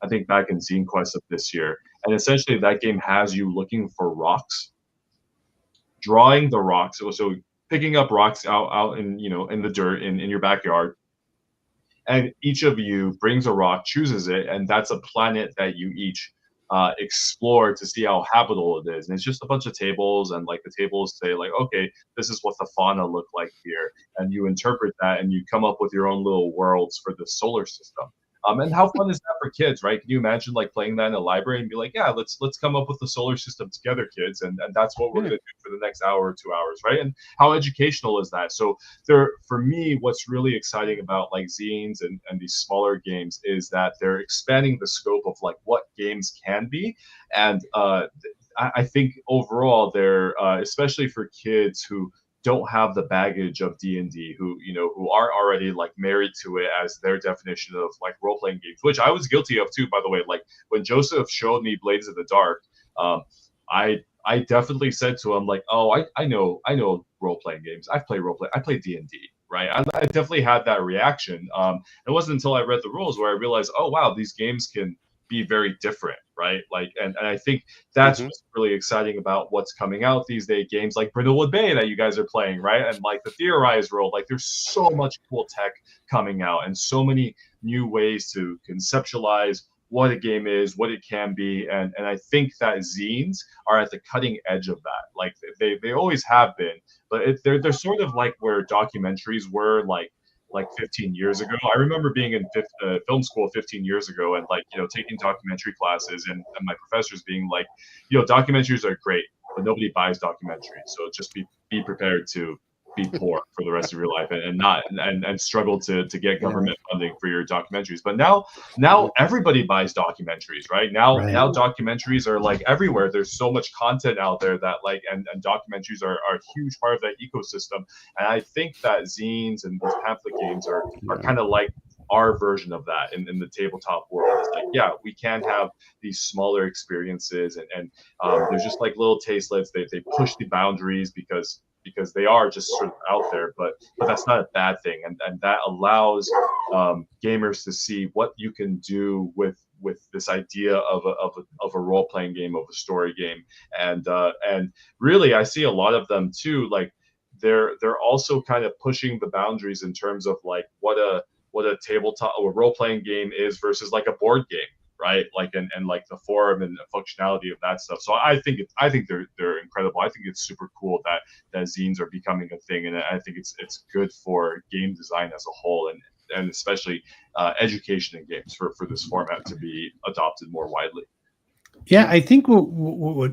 I think, back in Zine Quest of this year, and essentially that game has you looking for rocks, drawing the rocks, so picking up rocks out in in the dirt in your backyard, and each of you brings a rock, chooses it, and that's a planet that you each explore to see how habitable it is. And it's just a bunch of tables, and like the tables say like, okay, this is what the fauna look like here, and you interpret that and you come up with your own little worlds for the solar system. And how fun is that for kids, right? Can you imagine like playing that in a library and be like, yeah, let's come up with the solar system together, kids, and that's what we're going to do for the next hour or 2 hours, right? And how educational is that? So for me, what's really exciting about like zines and these smaller games is that they're expanding the scope of like what games can be, and I think overall they're especially for kids who don't have the baggage of D&D, who aren't already like married to it as their definition of like role-playing games, which I was guilty of too, by the way. Like when Joseph showed me Blades of the Dark, I definitely said to him like, oh, I know role-playing games. I play D&D, right? I definitely had that reaction. It wasn't until I read the rules where I realized, oh wow, these games can be very different, right? Like, and I think that's what's really exciting about what's coming out these days. Games like Brindlewood Bay that you guys are playing, right? And like the Theorize world, like there's so much cool tech coming out, and so many new ways to conceptualize what a game is, what it can be, and I think that zines are at the cutting edge of that. Like they always have been, but they're sort of like where documentaries were like 15 years ago. I remember being in film school 15 years ago, and like taking documentary classes, and my professors being like, documentaries are great, but nobody buys documentaries, so just be prepared to be poor for the rest of your life, and struggle to get government funding for your documentaries. But now everybody buys documentaries, right? Now documentaries are like everywhere. There's so much content out there that like, and documentaries are a huge part of that ecosystem. And I think that zines and these pamphlet games are kind of like our version of that in the tabletop world. It's like, yeah, we can have these smaller experiences, and there's just like little tastelets. They push the boundaries because they are just sort of out there, but that's not a bad thing, and that allows gamers to see what you can do with this idea of a role-playing game, of a story game, and really I see a lot of them too, like they're also kind of pushing the boundaries in terms of like what a tabletop or role-playing game is versus like a board game, right? Like and like the form and the functionality of that stuff. So I think they're incredible. I think it's super cool that zines are becoming a thing, and I think it's good for game design as a whole, and especially education in games for this format to be adopted more widely. Yeah, I think what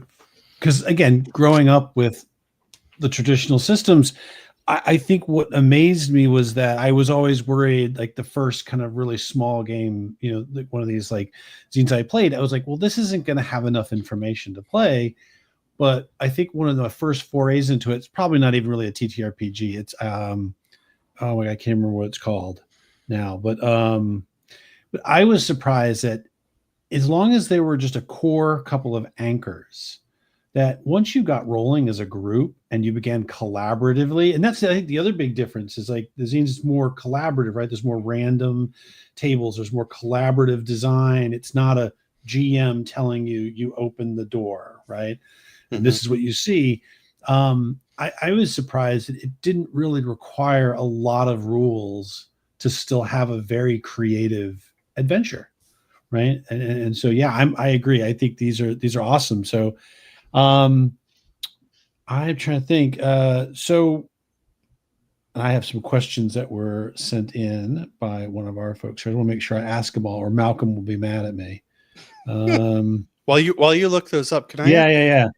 because again, growing up with the traditional systems, I think what amazed me was that I was always worried, like the first kind of really small game, like one of these like zines I played, I was like, well, this isn't going to have enough information to play. But I think one of the first forays into it, it's probably not even really a TTRPG. It's oh my God, I can't remember what it's called now. But I was surprised that as long as there were just a core couple of anchors, that once you got rolling as a group and you began collaboratively, and that's I think the other big difference is like the zines is more collaborative, right? There's more random tables, there's more collaborative design. It's not a GM telling you open the door, right? And this is what you see. I was surprised that it didn't really require a lot of rules to still have a very creative adventure, right? And so yeah, I agree. I think these are awesome. So I'm trying to think. So I have some questions that were sent in by one of our folks. So I want to make sure I ask them all, or Malcolm will be mad at me. While you look those up, can I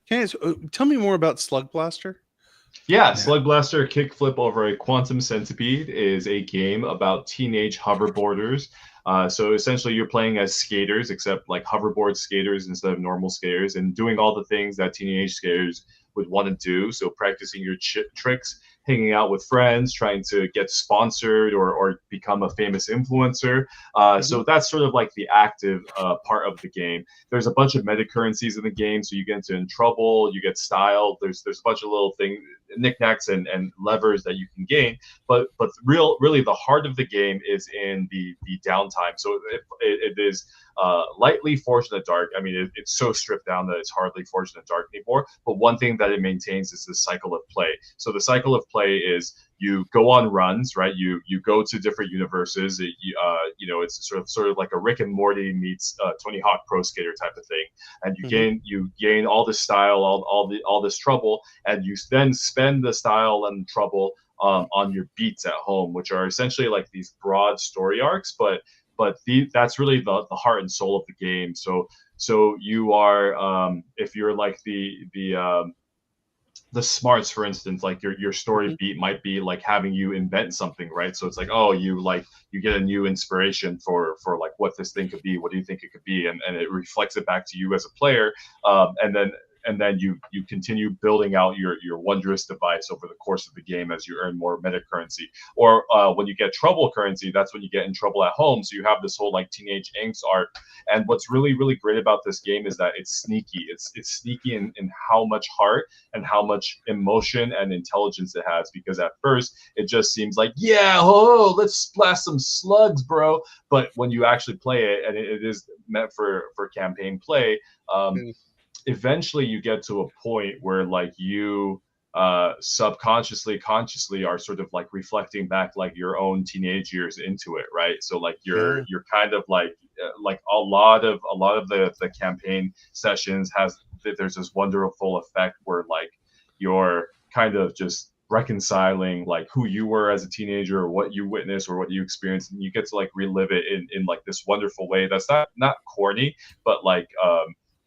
tell me more about Slug Blaster? Yeah, Slug Blaster Kickflip Over a Quantum Centipede is a game about teenage hoverboarders. So essentially, you're playing as skaters, except like hoverboard skaters instead of normal skaters, and doing all the things that teenage skaters would want to do. So practicing your tricks, hanging out with friends, trying to get sponsored or become a famous influencer. So that's sort of like the active part of the game. There's a bunch of meta currencies in the game, so you get into trouble, you get style. There's a bunch of little things, knickknacks and levers that you can gain. But really the heart of the game is in the downtime. So it is lightly Forged in the Dark. I mean, it's so stripped down that it's hardly Forged in the Dark anymore. But one thing that it maintains is the cycle of play. So the cycle of play is you go on runs, right? You go to different universes. It's sort of like a Rick and Morty meets Tony Hawk Pro Skater type of thing, and you gain all this style, all this trouble, and you then spend the style and trouble on your beats at home, which are essentially like these broad story arcs, but that's really the heart and soul of the game. So you are if you're like the smarts, for instance, like your story beat might be like having you invent something, right? So it's like, oh, you get a new inspiration for like what this thing could be. What do you think it could be? And it reflects it back to you as a player, and then you continue building out your wondrous device over the course of the game as you earn more meta currency. Or when you get trouble currency, that's when you get in trouble at home. So you have this whole like teenage angst art. And what's really, really great about this game is that it's sneaky. It's sneaky in how much heart and how much emotion and intelligence it has. Because at first it just seems like, yeah, oh, let's splash some slugs, bro. But when you actually play it, and it is meant for campaign play, eventually you get to a point where like you subconsciously, consciously are sort of like reflecting back like your own teenage years into it, right? So like you're kind of like a lot of the campaign sessions there's this wonderful effect where like you're kind of just reconciling like who you were as a teenager or what you witnessed or what you experienced, and you get to like relive it in like this wonderful way that's not corny, but like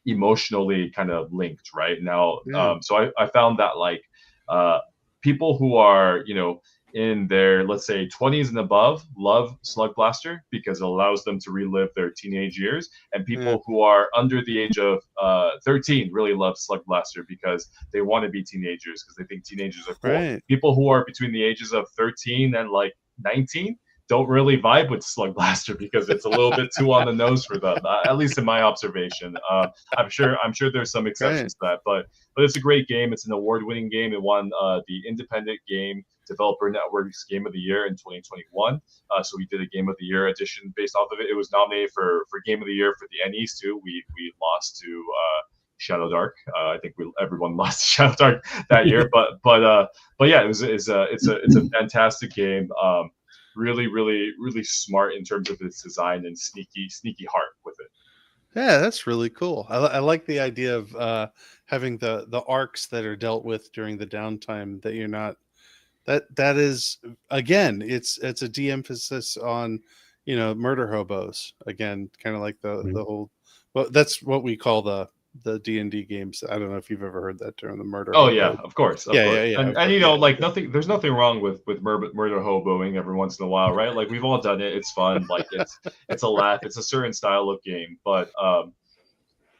emotionally kind of linked right now. So I found that like people who are in their, let's say, 20s and above love Slug Blaster because it allows them to relive their teenage years, and people who are under the age of 13 really love Slug Blaster because they want to be teenagers because they think teenagers are cool. People who are between the ages of 13 and like 19 don't really vibe with Slug Blaster because it's a little bit too on the nose for them, at least in my observation. I'm sure there's some exceptions to that, but it's a great game. It's an award-winning game. It won the Independent Game Developer Network's Game of the Year in 2021. So we did a Game of the Year edition based off of it. It was nominated for Game of the Year for the NEs too. We lost to Shadow Dark. I think everyone lost to Shadow Dark that year, but yeah, it's a fantastic game. Really, really, really smart in terms of its design and sneaky heart with it. Yeah, that's really cool. I like the idea of having the arcs that are dealt with during the downtime, that you're not that is, again, it's a de-emphasis on murder hobos, again, kind of like the whole, well, that's what we call the D&D games. I don't know if you've ever heard that term, the murder. Oh hobo. yeah, of course, of Yeah, course. yeah, yeah, of And course, you know, yeah. like there's nothing wrong with murder hoboing every once in a while, right? Like we've all done it. It's fun. Like it's a laugh. It's a certain style of game, but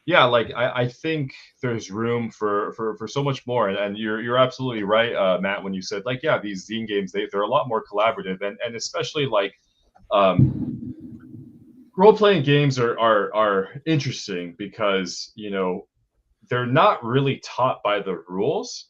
yeah, like I think there's room for so much more, and you're absolutely right, Matt, when you said like yeah, these zine games they're a lot more collaborative, and especially like um, role playing games are interesting because you know they're not really taught by the rules.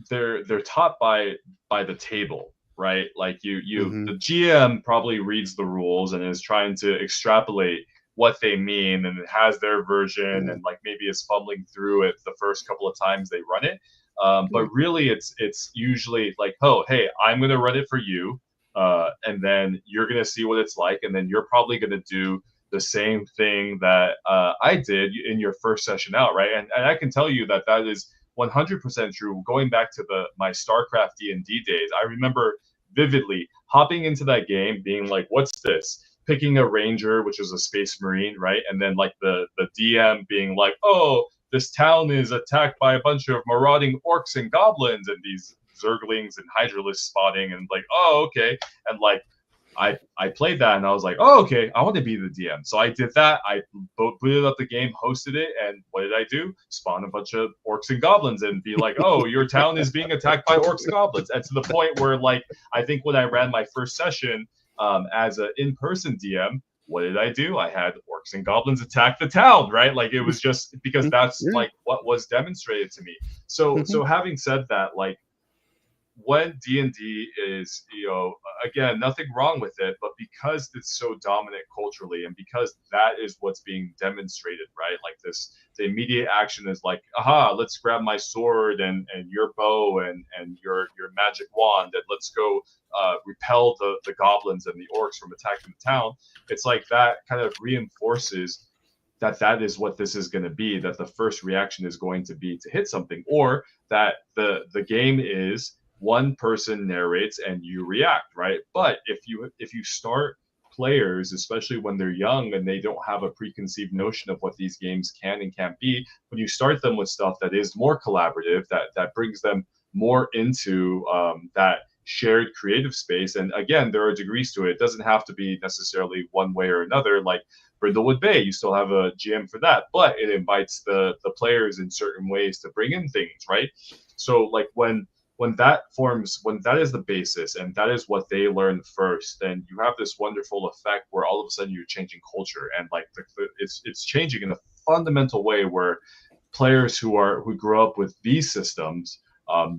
They're taught by the table, right? Like Mm-hmm. the GM probably reads the rules and is trying to extrapolate what they mean and it has their version and like maybe is fumbling through it the first couple of times they run it. But really, it's usually like, oh, hey, I'm gonna run it for you, and then you're gonna see what it's like, and then you're probably gonna do the same thing that I did in your first session out, right? And I can tell you that that is 100% true. Going back to my StarCraft D&D days, I remember vividly hopping into that game, being like, "What's this?" Picking a ranger, which was a space marine, right? And then like the DM being like, "Oh, this town is attacked by a bunch of marauding orcs and goblins," and these zerglings and hydralisks spotting, and like, "Oh, okay," and like I played that and I was like, oh, okay, I want to be the DM. So I did that. I booted up the game, hosted it, and what did I do? Spawn a bunch of orcs and goblins and be like, oh, your town is being attacked by orcs and goblins. And to the point where, like, I think when I ran my first session as an in-person DM, what did I do? I had orcs and goblins attack the town, right? Like it was just because that's like what was demonstrated to me. So having said that, like when D&D is, you know, again, nothing wrong with it, but because it's so dominant culturally and because that is what's being demonstrated, right? Like the immediate action is like, aha, let's grab my sword and your bow and your magic wand and let's go repel the goblins and the orcs from attacking the town. It's like that kind of reinforces that is what this is going to be, that the first reaction is going to be to hit something, or that the game is one person narrates and you react, right? But if you start players, especially when they're young and they don't have a preconceived notion of what these games can and can't be, when you start them with stuff that is more collaborative, that brings them more into that shared creative space. And again, there are degrees to it. It doesn't have to be necessarily one way or another. Like Brindlewood Bay, you still have a GM for that, but it invites the players in certain ways to bring in things, right? So like when that is the basis and that is what they learn first, then you have this wonderful effect where all of a sudden you're changing culture and like it's changing in a fundamental way where players who grow up with these systems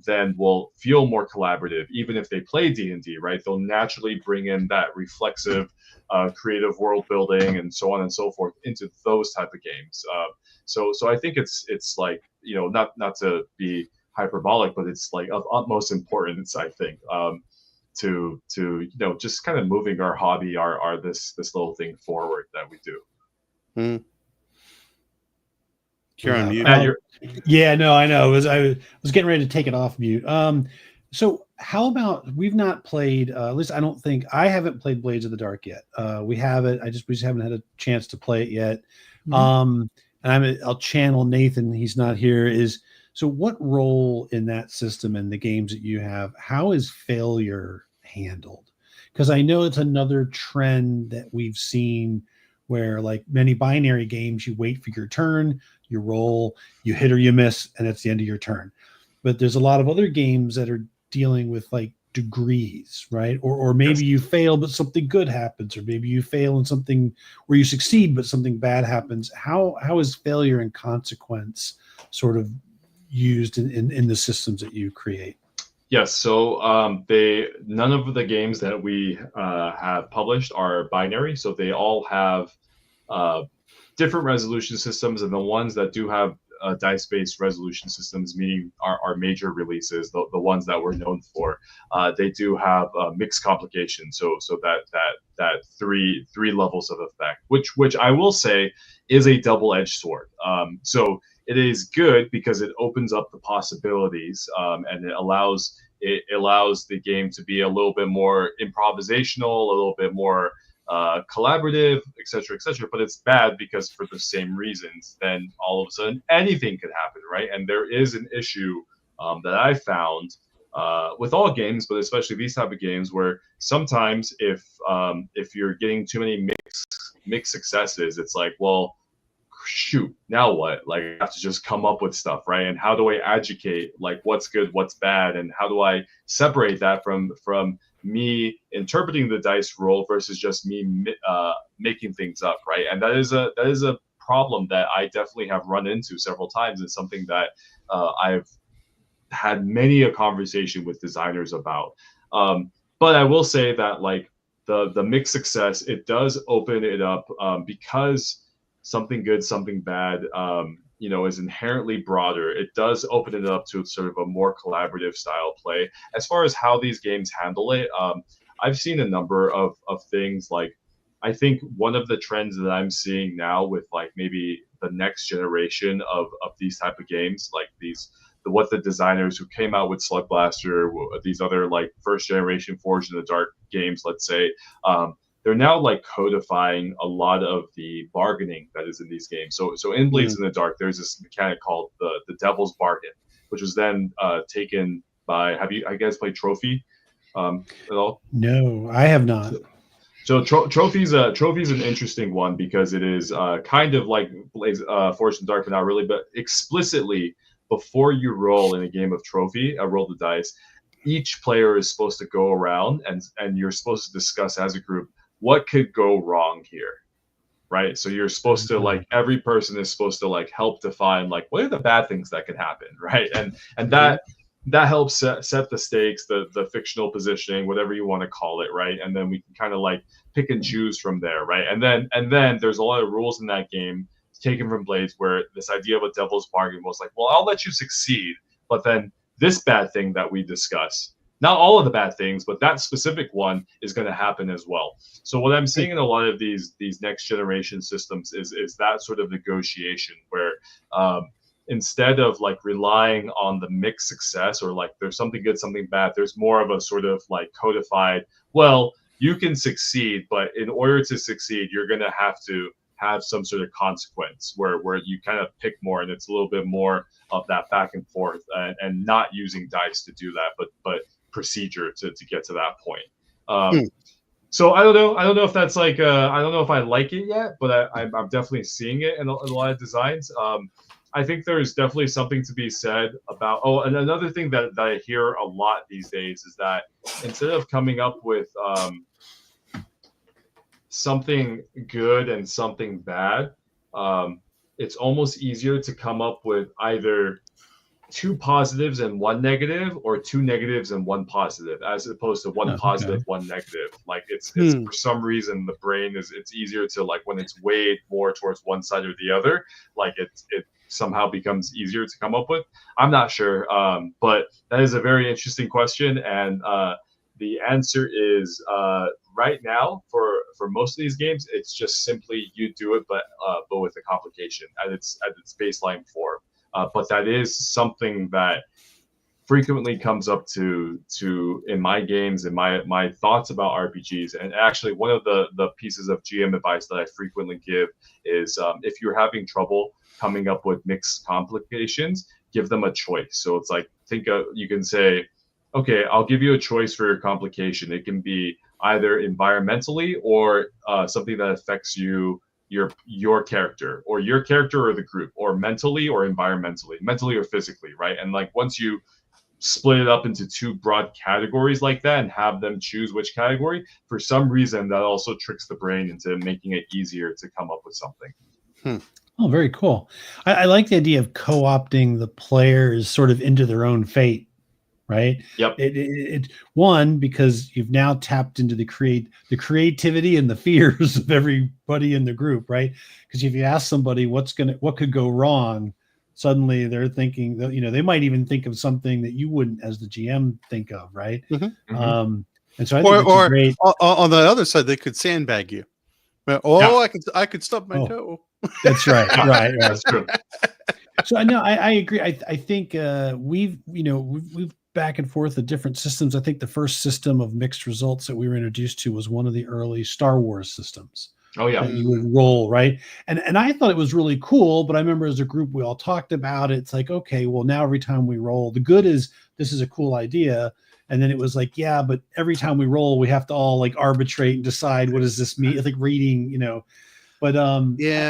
then will feel more collaborative even if they play D&D, right? They'll naturally bring in that reflexive creative world building and so on and so forth into those type of games. So I think it's like, you know, not to be hyperbolic, but it's like of utmost importance, I think, to you know, just kind of moving our hobby, our this little thing forward that we do. You're on mute. Yeah, no, I know. I was getting ready to take it off mute. So how about, we've not played, at least I don't think, I haven't played Blades of the Dark yet. We have it. We just haven't had a chance to play it yet. And I'll channel Nathan. He's not here. So what role in that system and the games that you have, how is failure handled? Because I know it's another trend that we've seen where, like many binary games, you wait for your turn, you roll, you hit or you miss, and that's the end of your turn. But there's a lot of other games that are dealing with like degrees, right? Or maybe you fail, but something good happens, or maybe you fail in something where you succeed, but something bad happens. How is failure and consequence sort of used in the systems that you create? Yes, so none of the games that we have published are binary, so they all have different resolution systems, and the ones that do have dice-based resolution systems, meaning our major releases, the ones that we're known for, they do have mixed complications. So that three levels of effect, which I will say is a double-edged sword. So it is good because it opens up the possibilities and it allows the game to be a little bit more improvisational, a little bit more collaborative, etc., but it's bad because for the same reasons, then all of a sudden anything could happen, right? And there is an issue that I found with all games, but especially these type of games, where sometimes if you're getting too many mixed successes, it's like, well, shoot, now what? Like, I have to just come up with stuff, right? And how do I educate, like, what's good, what's bad, and how do I separate that from me interpreting the dice roll versus just me making things up, right? And that is a problem that I definitely have run into several times. It's something that I've had many a conversation with designers about. But I will say that, like, the mixed success, it does open it up because something good, something bad, is inherently broader. It does open it up to sort of a more collaborative style play. As far as how these games handle it, I've seen a number of things. Like, I think one of the trends that I'm seeing now with, like, maybe the next generation of these type of games, like what the designers who came out with Slug Blaster, these other, like, first generation Forged in the Dark games, let's say, they're now, like, codifying a lot of the bargaining that is in these games. So in Blades in the Dark, there's this mechanic called the Devil's Bargain, which was then taken by. Have you guys played Trophy at all? No, I have not. So Trophy's an interesting one because it is kind of like Blades Forged in the Dark, but not really. But explicitly, before you roll in a game of Trophy, roll the dice. Each player is supposed to go around and you're supposed to discuss as a group what could go wrong here, right? So you're supposed to, like, every person is supposed to, like, help define, like, what are the bad things that could happen, right? And that helps set the stakes, the fictional positioning, whatever you want to call it, right? And then we can kind of, like, pick and choose from there, right? And then there's a lot of rules in that game taken from Blades, where this idea of a devil's bargain was like, well, I'll let you succeed, but then this bad thing that we discuss, not all of the bad things, but that specific one is going to happen as well. So what I'm seeing in a lot of these next generation systems is that sort of negotiation where instead of, like, relying on the mixed success, or, like, there's something good, something bad, there's more of a sort of, like, codified, well, you can succeed, but in order to succeed, you're going to have to have some sort of consequence where you kind of pick more, and it's a little bit more of that back and forth, and not using dice to do that, but procedure to get to that point. So I don't know if that's, like, I don't know if I like it yet, but I'm definitely seeing it in a lot of designs. I think there's definitely something to be said about. Oh, and another thing that I hear a lot these days is that instead of coming up with something good and something bad, it's almost easier to come up with either two positives and one negative, or two negatives and one positive, as opposed to one positive, one negative. Like, it's for some reason the brain it's easier to, like, when it's weighed more towards one side or the other, like, it somehow becomes easier to come up with. I'm not sure, but that is a very interesting question, and the answer is right now for most of these games, it's just simply you do it, but with a complication at its baseline form. But that is something that frequently comes up to in my games and my thoughts about RPGs. And actually, one of the pieces of GM advice that I frequently give is if you're having trouble coming up with mixed complications, give them a choice. So it's like, you can say, okay, I'll give you a choice for your complication. It can be either environmentally or something that affects your character, or your character or the group, or mentally or environmentally, mentally or physically, right? And, like, once you split it up into two broad categories like that and have them choose which category, for some reason that also tricks the brain into making it easier to come up with something. Oh, very cool. I like the idea of co-opting the players sort of into their own fate, right? Yep. It one, because you've now tapped into the creativity and the fears of everybody in the group, right? Because if you ask somebody what could go wrong, suddenly they're thinking that, they might even think of something that you wouldn't, as the GM, think of, right? Mm-hmm. And so I think it's great. On the other side, they could sandbag you. I could stub my toe. That's right. That's true. So no, I agree. I think we've back and forth the different systems. I think the first system of mixed results that we were introduced to was one of the early Star Wars systems. Oh yeah. That you would roll, right? And I thought it was really cool, but I remember as a group we all talked about it. It's like, okay, well now every time we roll, the good is this is a cool idea. And then it was like, yeah, but every time we roll, we have to all like arbitrate and decide what does this mean? It's like reading, you know. But I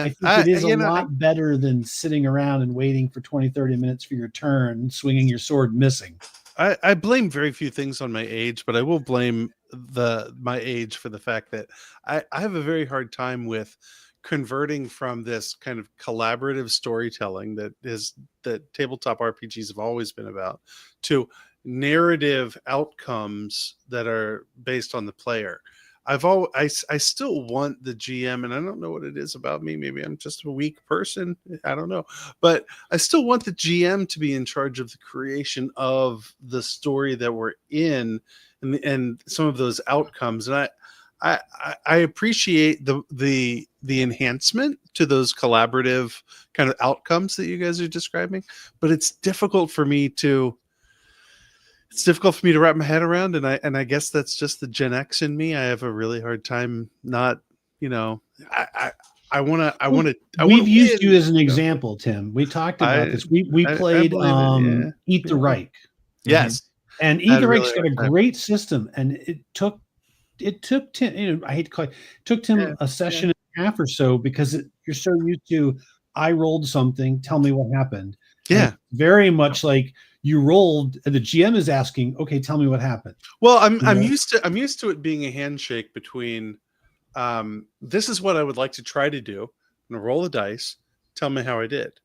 think it is a lot better than sitting around and waiting for 20, 30 minutes for your turn, swinging your sword, missing. I blame very few things on my age, but I will blame my age for the fact that I have a very hard time with converting from this kind of collaborative storytelling that tabletop RPGs have always been about to narrative outcomes that are based on the player. I still want the GM, and I don't know what it is about me. Maybe I'm just a weak person. I don't know, but I still want the GM to be in charge of the creation of the story that we're in, and some of those outcomes. And I appreciate the enhancement to those collaborative kind of outcomes that you guys are describing, but it's difficult for me to wrap my head around, and I guess that's just the Gen X in me. I have a really hard time not, you know, I want to. We've used you as an example, Tim. We talked about this. We played Eat the Reich. Yes, and Eat the Reich's got a great system, and it took Tim. You know, I hate to call it. Took Tim a session and a half or so because you're so used to I rolled something. Tell me what happened. Yeah, very much like. You rolled, and the GM is asking, "Okay, tell me what happened." Well, I'm used to it being a handshake between, this is what I would like to try to do. I'm gonna roll the dice, tell me how I did,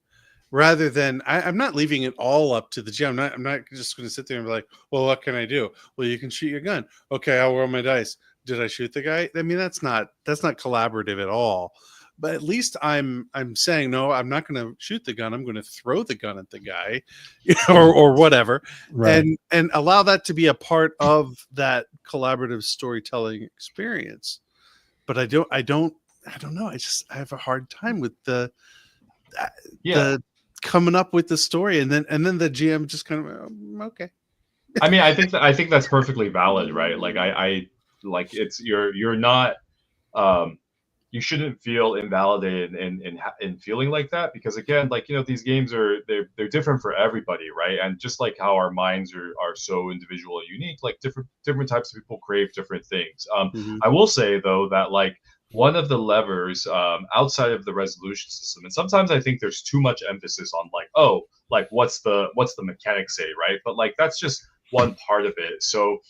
rather than I'm not leaving it all up to the GM. I'm not just going to sit there and be like, "Well, what can I do?" Well, you can shoot your gun. Okay, I'll roll my dice. Did I shoot the guy? I mean, that's not collaborative at all. But at least I'm saying, no, I'm not going to shoot the gun. I'm going to throw the gun at the guy, or whatever, right. and allow that to be a part of that collaborative storytelling experience. But I don't know. I have a hard time with the coming up with the story, and then the GM just kind of okay. I mean, I think that's perfectly valid, right? Like I like it's you're not. You shouldn't feel invalidated in feeling like that, because again, like, you know, these games they're different for everybody, right? And just like how our minds are so individual and unique, like different types of people crave different things. I will say though that like one of the levers outside of the resolution system, and sometimes I think there's too much emphasis on like, oh, like what's the mechanic say, right? But like that's just one part of it. So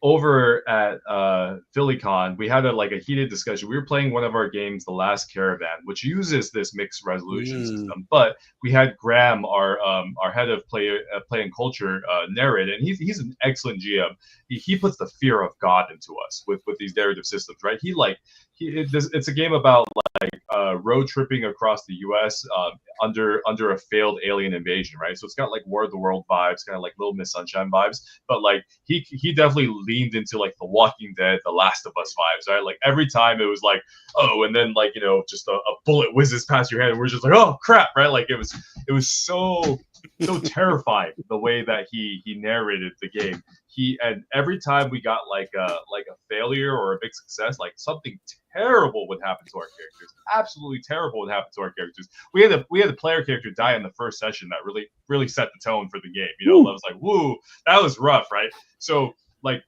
over at PhillyCon, we had a heated discussion. We were playing one of our games, The Last Caravan, which uses this mixed resolution system. But we had Graham, our head of play and culture, narrate it, and he's an excellent GM. He puts the fear of God into us with these narrative systems, right? It's a game about road tripping across the U.S. Under a failed alien invasion, right? So it's got like War of the World vibes, kind of like Little Miss Sunshine vibes, but like he definitely leaned into like The Walking Dead, The Last of Us vibes, right? Like every time it was like, oh, and then like, you know, just a bullet whizzes past your head, and we're just like, oh crap, right? Like it was so terrifying the way that he narrated the game. And every time we got like a failure or a big success, like something terrible would happen to our characters. Absolutely terrible would happen to our characters. We had a player character die in the first session that really set the tone for the game. You know, I was like, woo, that was rough, right? So like,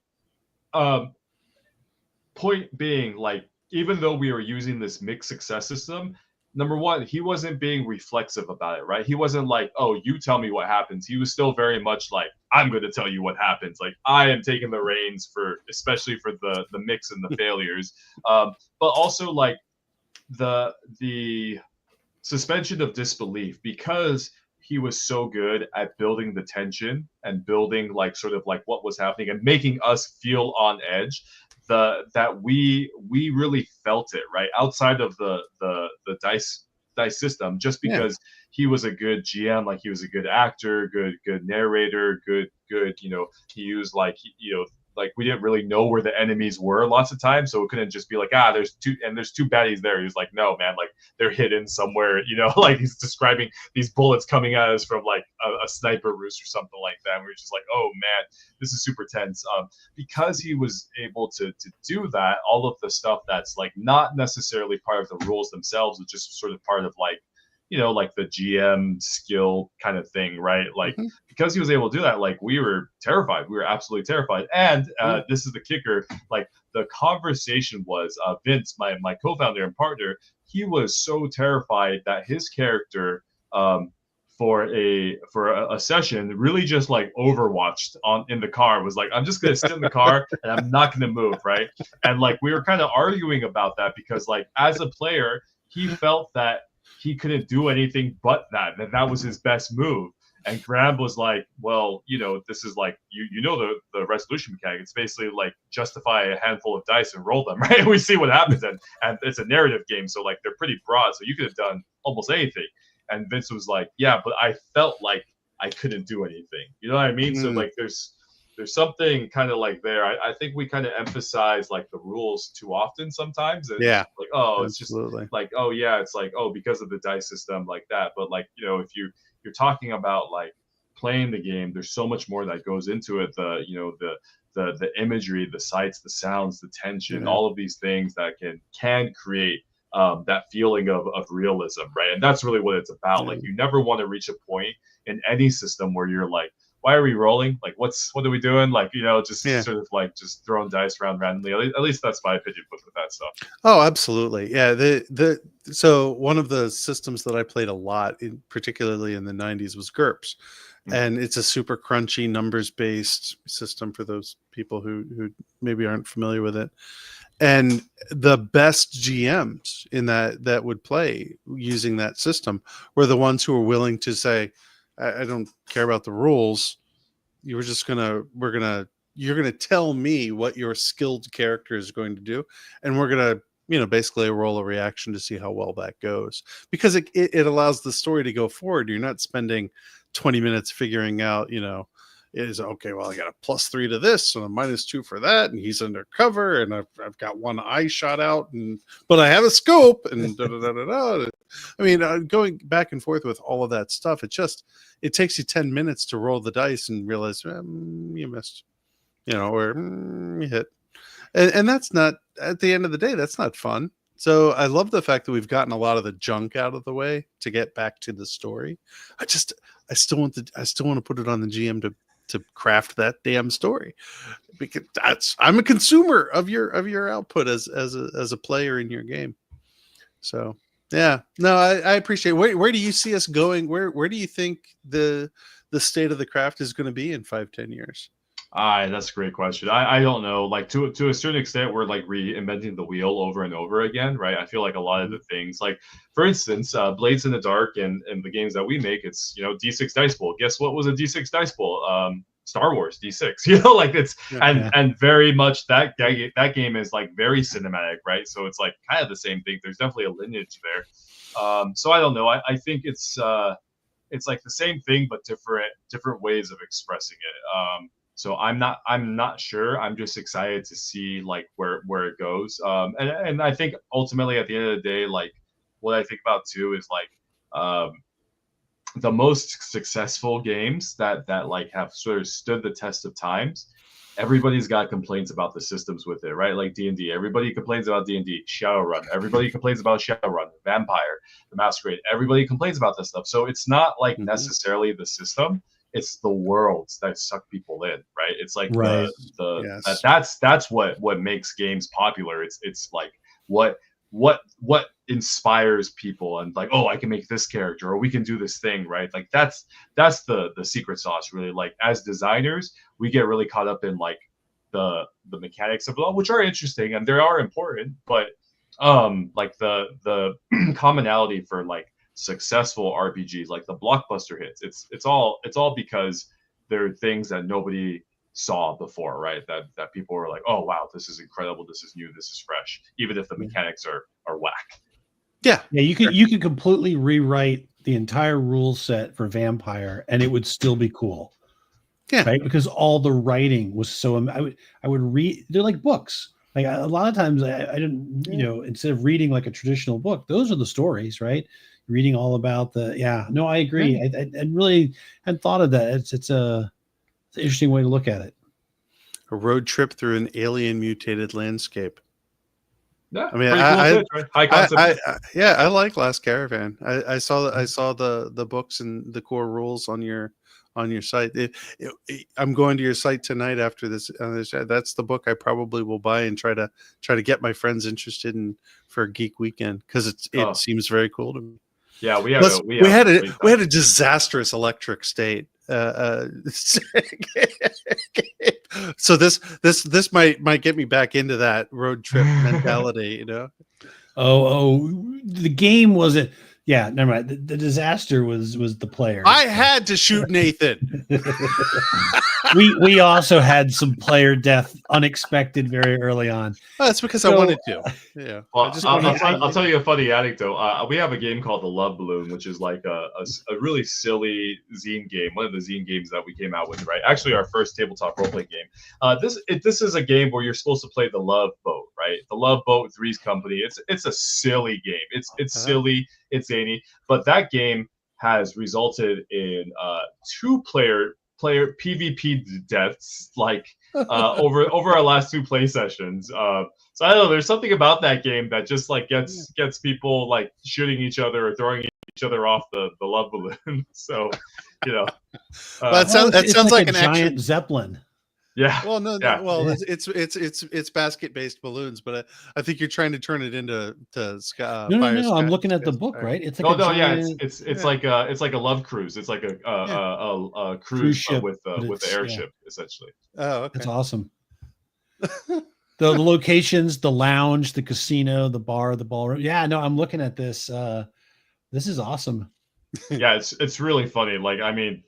point being, like, even though we were using this mixed success system, number one, he wasn't being reflexive about it, right? He wasn't like, oh, you tell me what happens. He was still very much like, I'm going to tell you what happens. Like, I am taking the reins especially for the mix and the failures. But also like the suspension of disbelief, because he was so good at building the tension and building like sort of like what was happening and making us feel on edge. That we really felt it, right, outside of the dice system, just because he was a good GM, like he was a good actor, good narrator, good, you know, he used like, you know, we didn't really know where the enemies were lots of times, so it couldn't just be like, there's two baddies there. He was like, no man, like they're hidden somewhere, like he's describing these bullets coming at us from like a sniper roost or something like that. And we're just like, oh man, this is super tense. Because he was able to do that, all of the stuff that's like not necessarily part of the rules themselves, it's just sort of part of like, like the GM skill kind of thing, right? Like, because he was able to do that, like we were terrified. We were absolutely terrified. And this is the kicker, like the conversation was Vince, my co-founder and partner, he was so terrified that his character for a session really just like overwatched in the car, was like, I'm just gonna sit in the car and I'm not gonna move, right? And like we were kind of arguing about that, because like as a player, he felt that he couldn't do anything but that was his best move. And Graham was like, well, this is like, the resolution mechanic. It's basically like justify a handful of dice and roll them, right? We see what happens. And it's a narrative game, so like they're pretty broad, so you could have done almost anything. And Vince was like, yeah, but I felt like I couldn't do anything. You know what I mean? So like there's something kind of like there. I think we kind of emphasize like the rules too often sometimes. And Yeah. like, oh, it's Absolutely. just like, oh yeah, it's like, oh, because of the dice system like that. But like, if you're talking about like playing the game, there's so much more that goes into it. The imagery, the sights, the sounds, the tension, all of these things that can create that feeling of realism, right? And that's really what it's about. Like you never want to reach a point in any system where you're like, why are we rolling? Like, what are we doing? Like, sort of like just throwing dice around randomly. At least that's my opinion with that stuff. Oh, absolutely. Yeah. So one of the systems that I played a lot, particularly in the 90s, was GURPS. And it's a super crunchy numbers-based system for those people who maybe aren't familiar with it. And the best GMs in that would play using that system were the ones who were willing to say, I don't care about the rules. You're gonna tell me what your skilled character is going to do, and we're gonna, basically roll a reaction to see how well that goes, because it allows the story to go forward. You're not spending 20 minutes figuring out, is okay, well, I got a +3 to this and a -2 for that, and he's undercover, and I've got one eye shot out, but I have a scope, and da, da, da, da, da. I mean, going back and forth with all of that stuff, it takes you 10 minutes to roll the dice and realize you missed, or you hit, and that's not, at the end of the day, that's not fun. So I love the fact that we've gotten a lot of the junk out of the way to get back to the story. I still want to put it on the GM to craft that damn story, because I'm a consumer of your output as a player in your game. So yeah, no, I appreciate it. Where do you see us going? Where do you think the state of the craft is going to be in 5-10 years? That's a great question. I don't know. Like to a certain extent, we're like reinventing the wheel over and over again, right? I feel like a lot of the things, like for instance, Blades in the Dark and the games that we make, it's D6 dice bowl. Guess what was a D6 dice bowl? Star Wars D6. Like it's and very much that game is like very cinematic, right? So it's like kind of the same thing. There's definitely a lineage there. So I don't know. I think it's like the same thing but different ways of expressing it. So I'm not sure. I'm just excited to see like where it goes. And I think ultimately at the end of the day, like what I think about too is like the most successful games that like have sort of stood the test of times. Everybody's got complaints about the systems with it, right? Like D&D, everybody complains about D&D. Shadowrun, everybody complains about Shadowrun. Vampire, the Masquerade, everybody complains about this stuff. So it's not like necessarily the system. It's the worlds that suck people in, right? It's like that's what makes games popular. It's like what inspires people, and like, oh, I can make this character, or we can do this thing, right? Like that's the secret sauce, really. Like as designers, we get really caught up in like the mechanics of it all, which are interesting and they are important, but like the commonality for like successful RPGs, like the blockbuster hits, it's all because there are things that nobody saw before, right? That people were like, oh wow, this is incredible, this is new, this is fresh, even if the mechanics are whack. Yeah, you could completely rewrite the entire rule set for Vampire and it would still be cool. Yeah. Right, because all the writing was so. I would read. They're like books. Like a lot of times, I didn't. You know, instead of reading like a traditional book, those are the stories, right? Reading all about the. Yeah, no, I agree. I really hadn't thought of that. It's an interesting way to look at it. A road trip through an alien mutated landscape. Yeah, I mean, pretty cool pitch, right? High concept. I like Last Caravan. I saw the books and the core rules on your site. I'm going to your site tonight after this. That's the book I probably will buy and try to get my friends interested in for a geek weekend, because it seems very cool to me. Yeah, we had a disastrous electric state. So this might get me back into that road trip mentality, you know. Oh, the game wasn't. Yeah, never mind. The disaster was the player. I had to shoot Nathan. we also had some player death unexpected very early on. Oh, that's because I wanted to. Yeah. Well, I'll tell you a funny anecdote. We have a game called The Love Balloon, which is like a really silly zine game. One of the zine games that we came out with, right? Actually, our first tabletop roleplay game. This is a game where you're supposed to play the Love Boat, right? The Love Boat, Three's Company. It's a silly game. It's silly. It's zany. But that game has resulted in two player PvP deaths over our last two play sessions. So I don't know. There's something about that game that just like gets people like shooting each other or throwing each other off the love balloon. So you know, that sounds like an giant action Zeppelin. Yeah. Well, no. Well, it's basket-based balloons, but I think you're trying to turn it into no. I'm looking at the book, right? It's like it's like a love cruise. It's like a cruise ship with the airship, essentially. Oh, okay. That's awesome. The locations, the lounge, the casino, the bar, the ballroom. Yeah, no, I'm looking at this. This is awesome. Yeah, it's really funny. Like, I mean,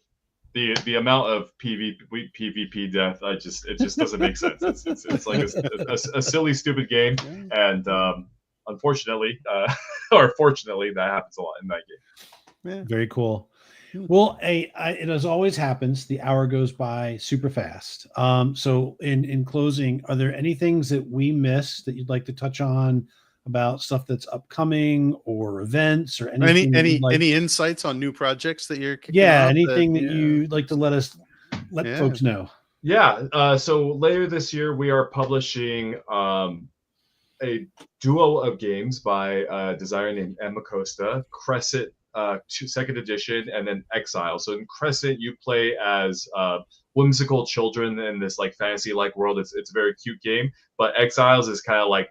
the amount of PvP death, it just doesn't make sense. It's like a silly, stupid game, and unfortunately, or fortunately, that happens a lot in that game. Yeah. Very cool. Well, it as always happens, the hour goes by super fast. So in closing, are there any things that we missed that you'd like to touch on about stuff that's upcoming or events or anything? Any insights on new projects that you're kicking off anything that you'd like to let folks know? Yeah. So later this year, we are publishing a duo of games by a designer named Emma Costa, Crescent, second edition, and then Exile. So in Crescent, you play as whimsical children in this like fantasy-like world. It's a very cute game. But Exiles is kind of like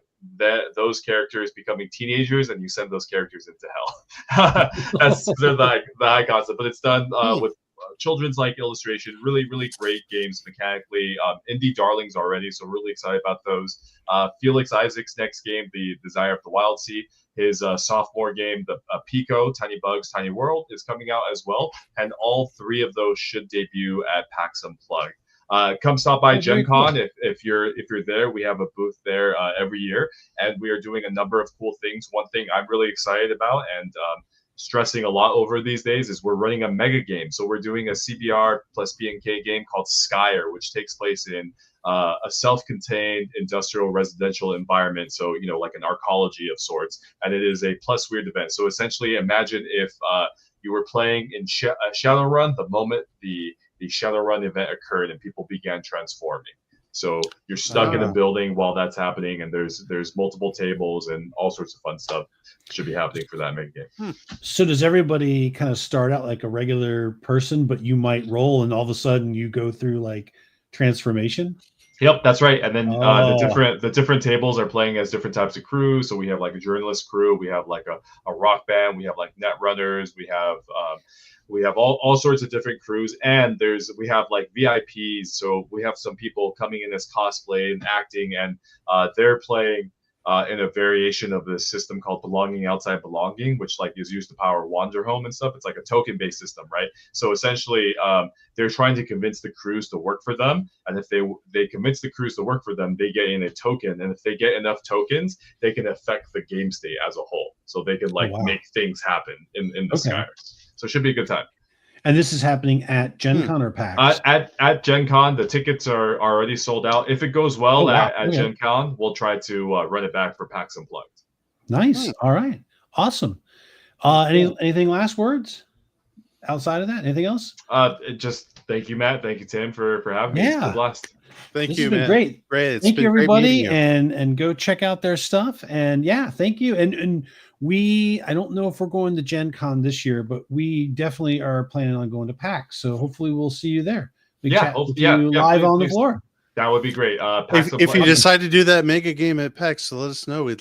those characters becoming teenagers, and you send those characters into hell. That's the high concept. But it's done with children's like illustration. Really, really great games mechanically. Indie darlings already, so really excited about those. Felix Isaac's next game, The Desire of the Wild Sea. His sophomore game, the Pico, Tiny Bugs, Tiny World, is coming out as well. And all three of those should debut at PAX Unplugged. Come stop by Gen Con if you're there. We have a booth there every year, and we are doing a number of cool things. One thing I'm really excited about and stressing a lot over these days is we're running a mega game. So we're doing a CBR plus BNK game called Skyer, which takes place in a self-contained industrial residential environment. So, you know, like an arcology of sorts. And it is a plus weird event. So essentially imagine if you were playing in Shadowrun the moment the Shadowrun event occurred and people began transforming. So you're stuck in a building while that's happening, and there's multiple tables and all sorts of fun stuff should be happening for that mega game. So does everybody kind of start out like a regular person, but you might roll and all of a sudden you go through like transformation? Yep, that's right. And then the different tables are playing as different types of crews. So we have like a journalist crew, we have like a rock band, we have like net runners, we have all sorts of different crews, and we have like VIPs. So we have some people coming in as cosplay and acting, and they're playing in a variation of the system called Belonging Outside Belonging, which like is used to power Wanderhome and stuff. It's like a token-based system, right? So essentially, they're trying to convince the crews to work for them, and if they convince the crews to work for them, they get in a token, and if they get enough tokens, they can affect the game state as a whole. So they can like make things happen in the Skyers. So it should be a good time. And this is happening at Gen Con or PAX? At Gen Con, the tickets are already sold out. If it goes well wow. at Gen Con, we'll try to run it back for PAX Unplugged. Nice. All right. Awesome. Anything last words outside of that? Anything else? Just thank you, Matt. Thank you, Tim, for having me. It's been a blast. Thank you, has been man. Great. Great. Thank you, everybody, and go check out their stuff. And yeah, thank you. And I don't know if we're going to Gen Con this year, but we definitely are planning on going to PAX. So hopefully we'll see you there. We chat with you live on the floor. That would be great. If you decide to do that mega game at PAX, let us know. We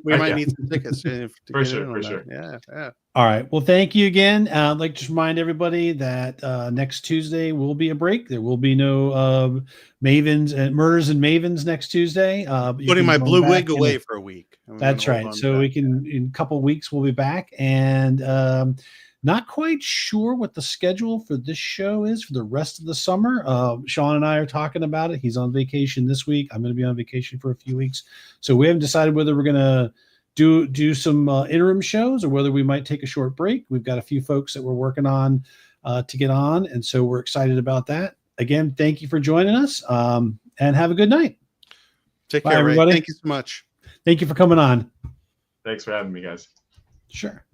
might need some tickets. For sure. Yeah. All right. Well, thank you again. I'd like to remind everybody that next Tuesday will be a break. There will be no Mavens and Murders and Mavens next Tuesday. Putting my blue wig away for a week. That's right. So we can, in a couple of weeks, we'll be back. And not quite sure what the schedule for this show is for the rest of the summer. Sean and I are talking about it. He's on vacation this week. I'm going to be on vacation for a few weeks. So we haven't decided whether we're going to do some interim shows or whether we might take a short break. We've got a few folks that we're working on to get on. And so we're excited about that. Again, thank you for joining us and have a good night. Take care, everybody. Thank you so much. Thank you for coming on. Thanks for having me, guys. Sure.